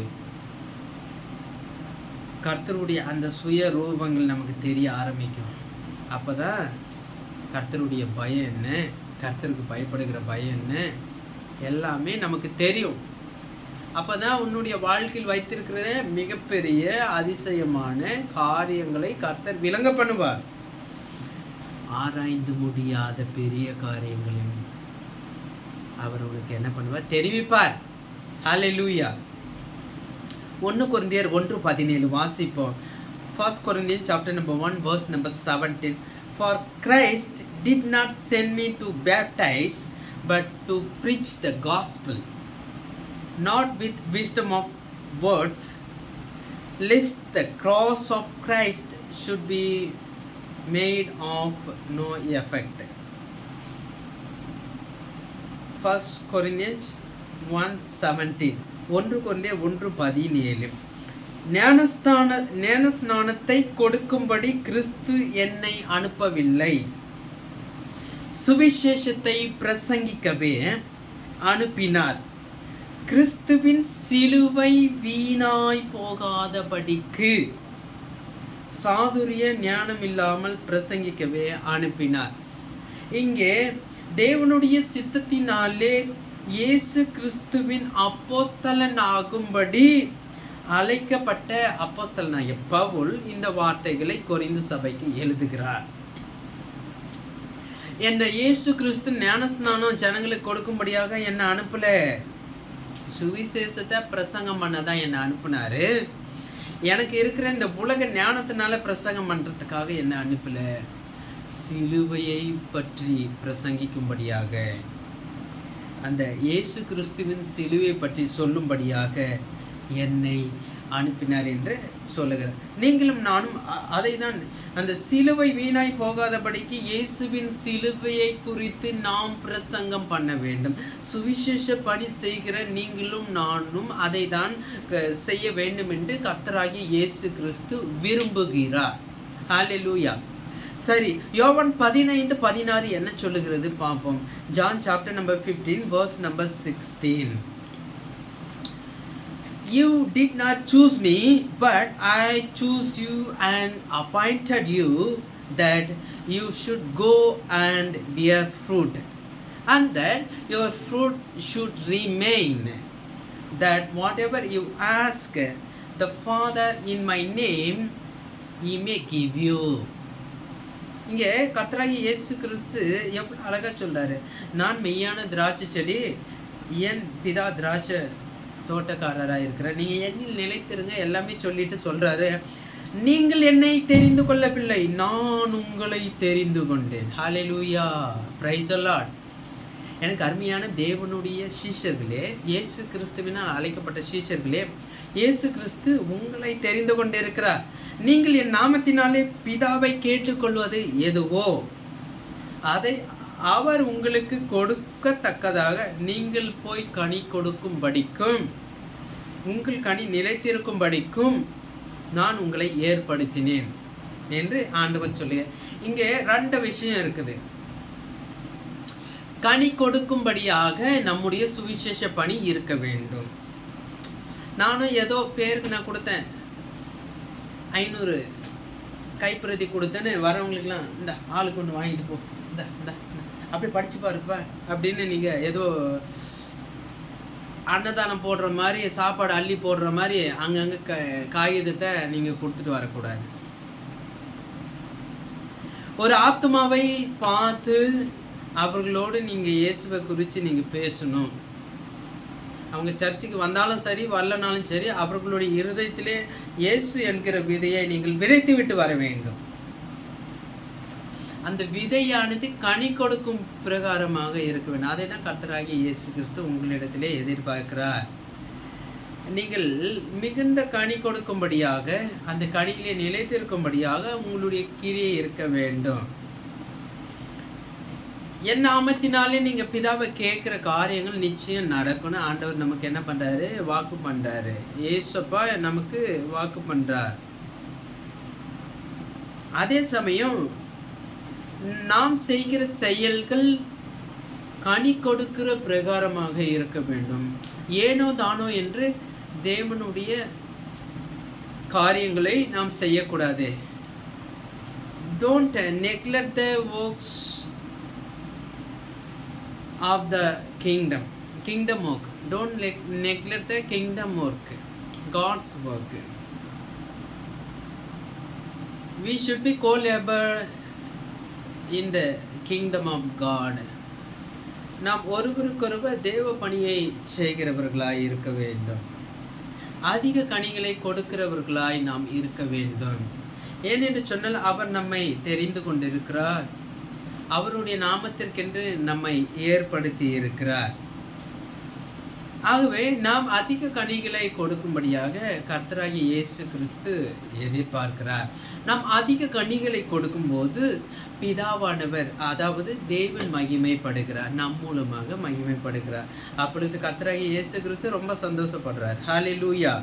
கர்த்தருடைய அந்த சுய ரூபங்கள் நமக்கு தெரிய ஆரம்பிக்கும். அப்போதான் கர்த்தருடைய பயம் என்ன, கர்த்தருக்கு பயப்படுகிற பயம் என்ன, எல்லாமே நமக்கு தெரியும். அப்போதான் உன்னுடைய வாழ்க்கையில் வைத்திருக்கிற மிகப்பெரிய அதிசயமான காரியங்களை கர்த்தர் விளங்க பண்ணுவார். ஆராய்ந்து முடியாத பெரிய காரியங்களையும் அவர் உனக்கு என்ன பண்ணுவார்? தெரிவிப்பார். ஹல்லேலூயா. 1 கொரிந்தியர் 1:17 வாசிப்போம். 1 Corinthians chapter number 1 verse number 17. For Christ did not send me to baptize, but to preach the gospel, not with wisdom of words, lest the cross of Christ should be made of no effect. 1 Corinthians 1:17. 1 Corinthians 1:17. ஞானஸ்நானத்தை கொடுக்கும்படி கிறிஸ்து என்னை அனுப்பவில்லை, சுவிசேஷத்தை பிரசங்கிக்கவே அனுப்பினார். கிறிஸ்துவின் சிலுவை வீணாய் போகாதபடிக்கு சாதுரிய ஞானம் இல்லாமல் பிரசங்கிக்கவே அனுப்பினார். இங்கே தேவனுடைய சித்தத்தினாலே இயேசு கிறிஸ்துவின் அப்போஸ்தலன் ஆகும்படி அழைக்கப்பட்ட அப்போஸ்தலனாகிய பவுல் இந்த வார்த்தைகளை கொரிந்து சபைக்கு எழுதுகிறார். என்ன இயேசு கிறிஸ்து ஞானஸ்நானம் ஜனங்களுக்கு கொடுக்கும்படியாக என்ன அனுப்பல, சுவிசேஷத்தை பிரசங்கம் பண்ணதான் என்ன அனுப்புனாரு. எனக்கு இருக்கிற இந்த உலக ஞானத்தினால பிரசங்கம் பண்றதுக்காக என்ன அனுப்பல, சிலுவையை பற்றி பிரசங்கிக்கும்படியாக, அந்த இயேசு கிறிஸ்துவின் சிலுவை பற்றி சொல்லும்படியாக என்னை அனுப்பினார் என்று சொல்லுகிறார். நீங்களும் நானும் அதை தான், அந்த சிலுவை வீணாய் போகாதபடிக்கு இயேசுவின் சிலுவையை குறித்து நாம் பிரசங்கம் பண்ண வேண்டும். சுவிசேஷ பணி செய்கிற நீங்களும் நானும் அதை தான் செய்ய வேண்டும் என்று கர்த்தராகிய இயேசு கிறிஸ்து விரும்புகிறார். ஹல்லேலூயா. சரி, யோவான் 15:16 என்ன சொல்லுகிறது பார்ப்போம். John chapter number 15 verse number 16. You did not choose me, but I chose you and appointed you that you should go and bear fruit, and that your fruit should remain, that whatever you ask the Father in my name, he may give you. இங்கே கர்த்தராகிய இயேசு கிறிஸ்து எவ்வளவு அழகா சொல்றாரு. நான் மெய்யான திராட்சை செடி, என் பிதா திராட்சை தோட்டக்காரராக இருக்கிற, நீங்க என்னில் நிலைத்திருங்க எல்லாமே சொல்லிட்டு சொல்றாரு. நீங்கள் என்னை தெரிந்து கொள்ளவில்லை, நான் உங்களை தெரிந்து கொண்டேன். ஹல்லேலூயா, பிரைஸ் தி லார்ட். எனக்கு அருமையான தேவனுடைய சீஷர்களே, இயேசு கிறிஸ்துவினால் அழைக்கப்பட்ட சீஷர்களே, இயேசு கிறிஸ்து உங்களை தெரிந்து கொண்டிருக்கிறார். நீங்கள் என் நாமத்தினாலே பிதாவை கேட்டுக்கொள்வது எதுவோ அதை அவர் உங்களுக்கு கொடுக்கத்தக்கதாக நீங்கள் போய் கனி கொடுக்கும்படிக்கும், உங்கள் கனி நிலைத்திருக்கும்படிக்கும் நான் உங்களை ஏற்படுத்தினேன் என்று ஆண்டவர் சொல்லுங்க. இங்கே 2 விஷயம் இருக்குது. கனி கொடுக்கும்படியாக நம்முடைய சுவிசேஷ பணி இருக்க வேண்டும். நானும் ஏதோ பேருக்கு நான் கொடுத்தேன், 500 கைப்பிரதி கொடுத்தேன்னு வரவங்களுக்குலாம் இந்த ஆளுக்கு ஒன்று வாங்கிட்டு போ, இந்த இந்த அப்படி படிச்சு பாருப்பா அப்படின்னு நீங்கள் ஏதோ அன்னதானம் போடுற மாதிரி, சாப்பாடு அள்ளி போடுற மாதிரி அங்கங்கே காகிதத்தை நீங்கள் கொடுத்துட்டு வரக்கூடாது. ஒரு ஆத்மாவை பார்த்து அவர்களோடு நீங்கள் இயேசுவை குறித்து நீங்கள் பேசணும். அவங்க சர்ச்சுக்கு வந்தாலும் சரி வரலனாலும் சரி, அவர்களுடைய இருதயத்திலே இயேசு என்கிற விதையை நீங்கள் விதைத்து விட்டு வர வேண்டும். அந்த விதையானது கனி கொடுக்கும் பிரகாரமாக இருக்க வேண்டும். அதை தான் கர்த்தராகிய இயேசு கிறிஸ்து உங்களிடத்திலே எதிர்பார்க்கிறார். நீங்கள் மிகுந்த கனி கொடுக்கும்படியாக, அந்த கனியிலே நிலைத்திருக்கும்படியாக உங்களுடைய கிரியை இருக்க வேண்டும். என் நாமத்தினாலே நீங்க பிதாவை கேட்கிற காரியங்கள் நிச்சயம் நடக்கணும். ஆண்டவர் நமக்கு என்ன பண்றாரு, வாக்கு பண்றாரு. ஏசப்பா நமக்கு வாக்கு பண்றார். அதே சமயம் நாம் செய்கிற செயல்கள் கனி கொடுக்கிற பிரகாரமாக இருக்க வேண்டும். ஏனோ தானோ என்று தேவனுடைய காரியங்களை நாம் செய்யக்கூடாது. Don't neglect the works of the kingdom work. Don't neglect the kingdom work, God's work. We should be co-labor in the kingdom of God. நாம் ஒருவருக்கொருவர் தேவ பணியை செய்கிறவர்களாய் இருக்க வேண்டும். அதிக கனிகளை கொடுக்கிறவர்களாய் நாம் இருக்க வேண்டும். ஏனென்று சொன்னால் அவர் நம்மை தெரிந்து கொண்டிருக்கிறார். அவருடைய நாமத்திற்கென்று நம்மை ஏற்படுத்தி இருக்கிறார். ஆகவே நாம் அதிக கனிகளை கொடுக்கும்படியாக கர்த்தராகிய இயேசு கிறிஸ்து எதிர்பார்க்கிறார். நாம் அதிக கனிகளை கொடுக்கும்போது பிதாவானவர், அதாவது தேவன் மகிமைப்படுகிறார், நம் மூலமாக மகிமைப்படுகிறார். அப்பொழுது கர்த்தராகிய இயேசு கிறிஸ்து ரொம்ப சந்தோஷப்படுறார். ஹல்லேலூயா.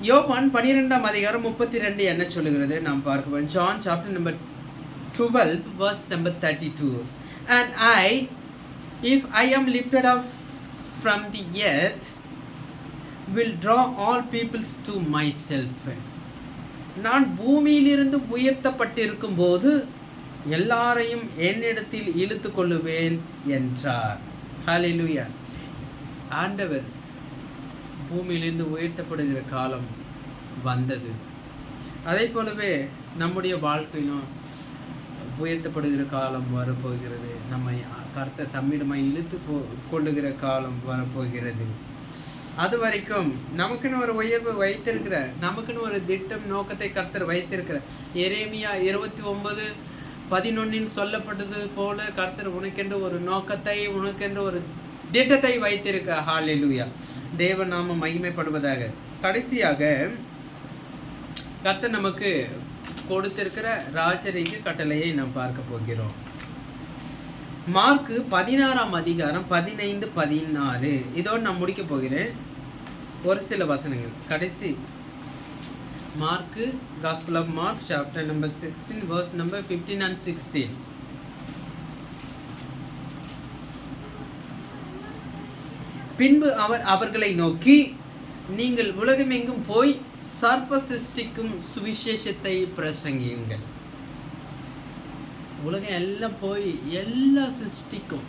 யோவான் 12:32 என்ன சொல்லுகிறது நாம் பார்க்கிறோம். John chapter number 12 verse number 32. And if I am lifted up from the earth, will draw all peoples to myself. நான் பூமியிலிருந்து உயர்த்தப்பட்டிருக்கும் போது எல்லாரையும் என்னிடத்தில் இழுத்து கொள்ளுவேன் என்றார். ஹல்லேலூயா. ஆண்டவர் பூமியிலிருந்து உயர்த்தப்படுகிற காலம் வந்தது. அதே போலவே நம்முடைய வாழ்க்கையிலும் உயர்த்தப்படுகிற காலம் வரப்போகிறது. நம்மை கர்த்தர் தம்மிடமாய் இழுத்து கொள்ளுகிற காலம் வரப்போகிறது. அது வரைக்கும் நமக்குன்னு ஒரு உயர்வு வைத்திருக்கிறார். நமக்குன்னு ஒரு திட்டம் நோக்கத்தை கர்த்தர் வைத்திருக்கிறார். எரேமியா 29:11 சொல்லப்பட்டது போல கர்த்தர் உனக்கென்று ஒரு நோக்கத்தை, உனக்கென்று ஒரு திட்டத்தை வைத்திருக்க. ஹல்லேலூயா. தேவ நாமம் மகிமைப்படுவதாக. கடைசியாக கர்த்தர் நமக்கு கொடுத்திருக்கிற ராஜரீக கட்டளையை நாம் பார்க்க போகிறோம். மார்க்கு 16:15-16 இதோடு நான் முடிக்க போகிறேன். ஒரு சில வசனங்கள் கடைசி. Mark, Gospel of Mark chapter number 16 verse number 15 and 16. பின்பு அவர் அவர்களை நோக்கி, நீங்கள் உலகமெங்கும் போய் சர்ப்ப சிருஷ்டிக்கும் சுவிசேஷத்தை பிரசங்கியுங்கள். உலகம் எல்லாம் போய் எல்லா சிருஷ்டிக்கும்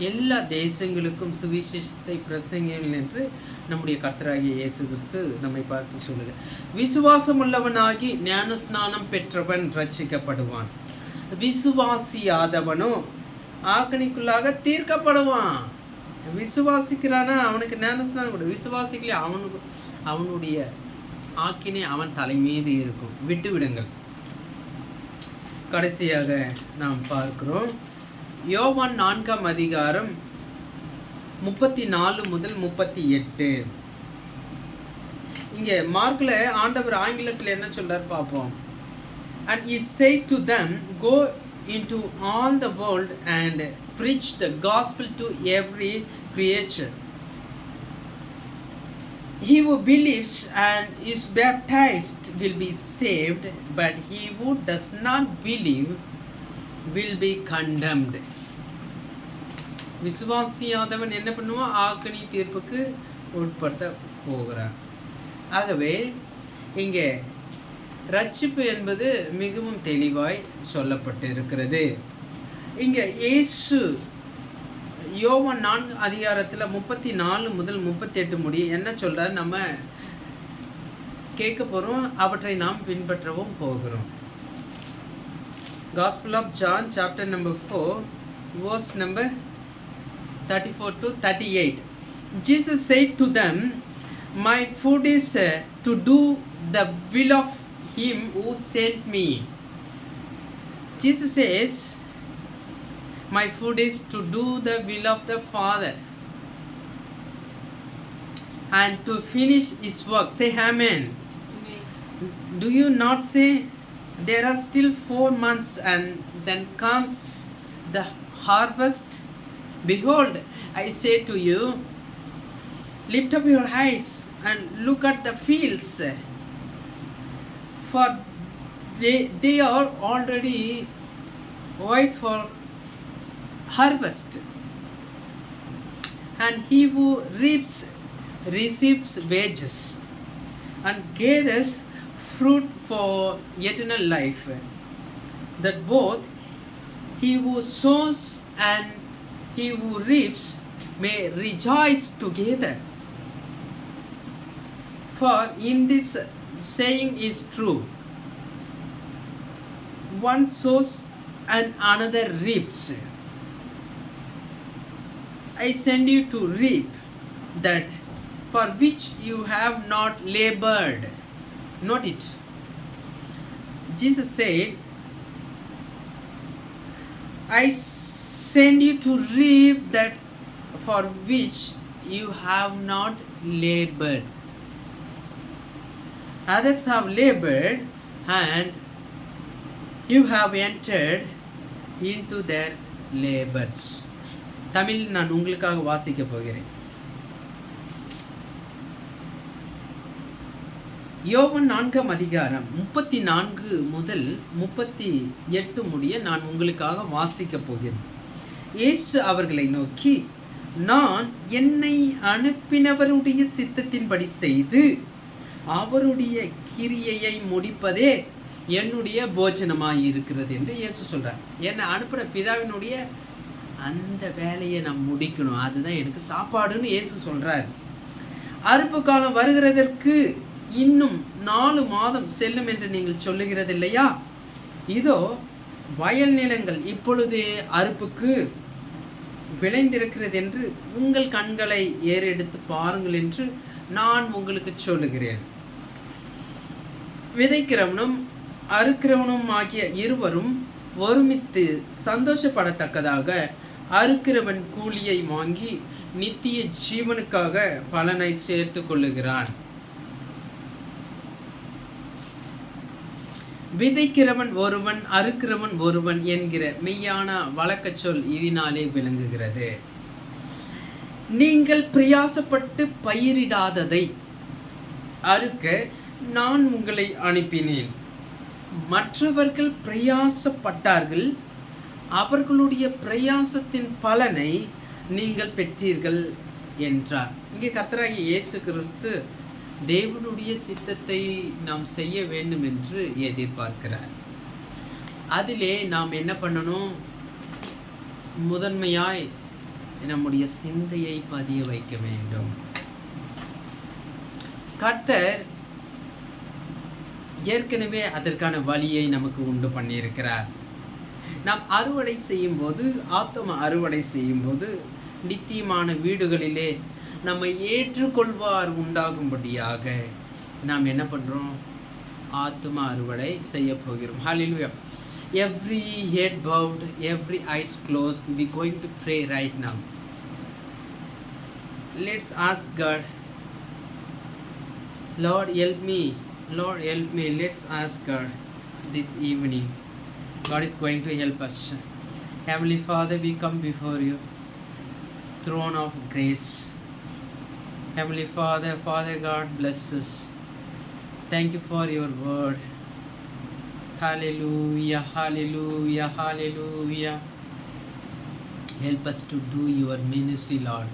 எல்லா தேசங்களுக்கும் சுவிசேஷத்தை பிரசங்கியுங்கள் என்று நம்முடைய கர்த்தராகிய இயேசு கிறிஸ்து நம்மை பார்த்து சொல்லுங்க. விசுவாசம் உள்ளவனாகி ஞானஸ்நானம் பெற்றவன் ரட்சிக்கப்படுவான், விசுவாசியாதவனோ ஆக்கணிக்குள்ளாக தீர்க்கப்படுவான். விசுவாசிக்கிறானா அவனுக்கு ஞானஸ்நானம் கொடு, விசுவாசிக்கல அவனுடைய ஆக்கினே அவன் தலை மீது இருக்கும். விட்டு விடுங்கள். கடைசியாக நாம் பார்க்கிறோம் யோவான் 4:34-38. இங்க மார்க்ல ஆண்டவர் ஆங்கிலத்தில் என்ன சொல்றார் பார்ப்போம். And he said to them, go into all the world and preach the gospel to every creature. He who believes and is baptized will be saved, but he who does not believe will be condemned. விசுவாசியாதவன் என்ன பண்ணுவான்? Acne தீர்ப்புக்கு உட்படுத்த போகிறான். ஆகவே இங்கே ரட்சிப்பு என்பது மிகவும் தெளிவாய் சொல்லப்பட்டு இருக்கிறது. இங்கே இயேசு யோவான் 4:34-38 முடிய என்ன சொல்றார் நம்ம கேட்க போறோம். அவற்றை நாம் பின்பற்றவும் போகிறோம். Gospel of John chapter number 4 verse number 34-38. Jesus said to them, my food is to do the will of him who sent me. Jesus says, my food is to do the will of the Father and to finish his work. Say amen. Amen. Do you not say, there are still 4 months and then comes the harvest? Behold, I say to you, lift up your eyes and look at the fields, for they are already white for harvest. And he who reaps receives wages and gathers fruit for eternal life, that both he who sows and he who reaps may rejoice together. For in this saying is true, one sows and another reaps. I send you to reap that for which you have not labored. Note it. Jesus said, I send you to reap that for which you have not labored. Others have labored and you have entered into their labors. Tamil நான் உங்களுக்காக வாசிக்க போகிறேன். யோவான் 4ஆம் அதிகாரம் 34 முதல் 38 முடிய நான் உங்களுக்காக வாசிக்கப் போகிறேன். இயேசு அவர்களை நோக்கி, நான் என்னை அனுப்பினவருடைய சித்தத்தின்படி செய்து அவருடைய கிரியையை முடிப்பதே என்னுடைய போஜனமாய் இருக்கிறது என்று இயேசு சொல்றார். என்னை அனுப்பின பிதாவினுடைய அந்த வேலையை நான் முடிக்கணும், அதுதான் எனக்கு சாப்பாடுன்னு இயேசு சொல்றார். அறுப்பு காலம் வருகிறதற்கு இன்னும் 4 மாதம் செல்லும் என்று நீங்கள் சொல்லுகிறது இல்லையா? இதோ வயல் நிலங்கள் இப்பொழுது அறுப்புக்கு விளைந்திருக்கிறது என்று உங்கள் கண்களை ஏறெடுத்து பாருங்கள் என்று நான் உங்களுக்கு சொல்லுகிறேன். விதைக்கிறவனும் அறுக்கிறவனும் ஆகிய இருவரும் ஒருமித்து சந்தோஷப்படத்தக்கதாக அறுக்கிறவன் கூலியை வாங்கி நித்திய ஜீவனுக்காக பலனை சேர்த்து கொள்ளுகிறான். விதைக்கிறவன் ஒருவன் அறுக்கிறவன் ஒருவன் என்கிற மெய்யான வழக்க சொல் இதனாலே விளங்குகிறது. நீங்கள் பிரயாசப்பட்டு பயிரிடாததை அறுக்க நான் உங்களை அனுப்பினேன். மற்றவர்கள் பிரயாசப்பட்டார்கள், அவர்களுடைய பிரயாசத்தின் பலனை நீங்கள் பெற்றீர்கள் என்றார். இங்கே கர்த்தராகிய இயேசு கிறிஸ்து தேவனுடைய சித்தத்தை நாம் செய்ய வேண்டும் என்று எதிர்பார்க்கிறார். அதிலே நாம் என்ன பண்ணணும்? முதன்மையாய் நம்முடைய சிந்தையை பதிய வைக்க வேண்டும். கர்த்தர் ஏற்கனவே அதற்கான வழியை நமக்கு உண்டு பண்ணியிருக்கிறார். நாம் அறுவடை செய்யும் போது, ஆத்ம அறுவடை செய்யும் போது, நித்தியமான வீடுகளிலே நம்மை ஏற்றுக்கொள்வார் உண்டாகும்படியாக நாம் என்ன பண்றோம்? ஆத்ம அறுவடை செய்ய போகிறோம். ஹல்லேலூயா. Every head bowed, every eyes closed. We going to pray right now. Let's ask God, Lord help me, Lord help me. Let's ask God this evening. God is going to help us. Heavenly Father, we come before you, throne of grace. Heavenly Father, Father God, bless us. Thank you for your word. Hallelujah, hallelujah, hallelujah. Help us to do your ministry, Lord.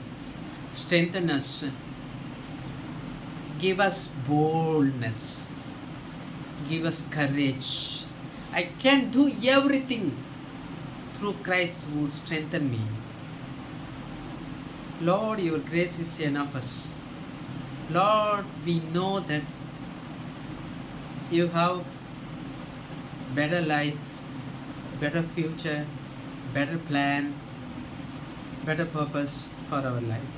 Strengthen us. Give us boldness. Give us courage. I can do everything through Christ who strengthens me. Lord, your grace is enough us. Lord, we know that you have better life, better future, better plan, better purpose for our life.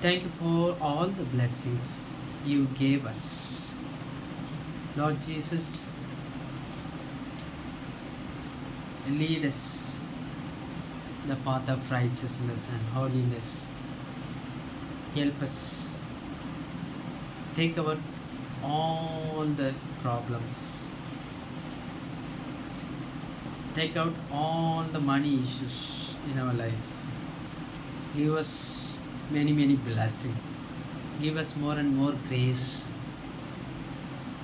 Thank you for all the blessings you gave us. Lord Jesus, lead us the path of righteousness and holiness. Help us take over all the problems, take out all the money issues in our life. Give us many blessings. Give us more and more grace.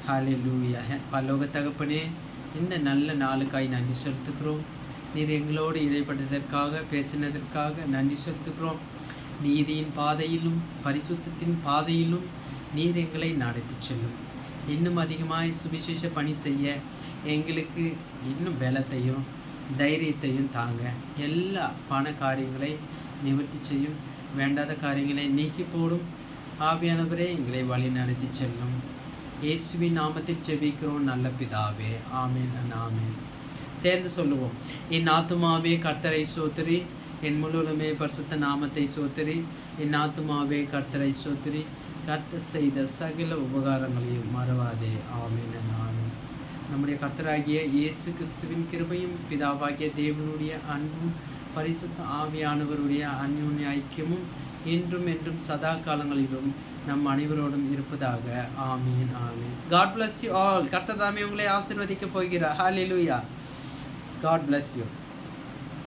Hallelujah. பரலோக தகப்பனே, இந்த நல்ல நாளுக்காய் நன்றி செலுத்துகிறோம். நீர் எங்களோடு இடைப்பட்டதற்காக, பேசினதற்காக நன்றி செலுத்துகிறோம். நீதியின் பாதையிலும் பரிசுத்தத்தின் பாதையிலும் நீர் எங்களை நடத்தி செல்லும். இன்னும் அதிகமாய் சுவிசேஷ பணி செய்ய எங்களுக்கு இன்னும் பலத்தையும் தைரியத்தையும் தாங்க. எல்லா பண காரியங்களை நிவர்த்தி செய்யும், வேண்டாத காரியங்களை நீக்கி போடும். ஆவியானவரே, எங்களை வழி நடத்தி செல்லும். இயேசுவின் நாமத்தில் ஜெபிக்கிறோம் நல்ல பிதாவே. ஆமென், ஆமென். சேர்ந்து சொல்லுவோம். என் ஆத்துமாவே கர்த்தரை சோத்திரி, என் முழுவதுமே பரிசுத்த நாமத்தை சோத்திரி. என் ஆத்துமாவே கர்த்தரை சோத்திரி, கர்த்தர் செய்த சகல உபகாரங்களையும் மறவாதே. ஆமென், ஆமென். நம்முடைய கர்த்தராகிய இயேசு கிறிஸ்துவின் கிருபையும் பிதாவாகிய தேவனுடைய அன்பும் பரிசுத்த ஆவியானவருடைய அந்யோன்ய ஐக்கியமும் இன்றும் என்றும் சதா காலங்களிலும் நம் அனைவரோடும் இருப்பதாக. ஆமீன், ஆமீன். God bless you all. கர்த்தர் தாமே உங்களை ஆசீர்வதிக்க போகிறார். Hallelujah. God bless you.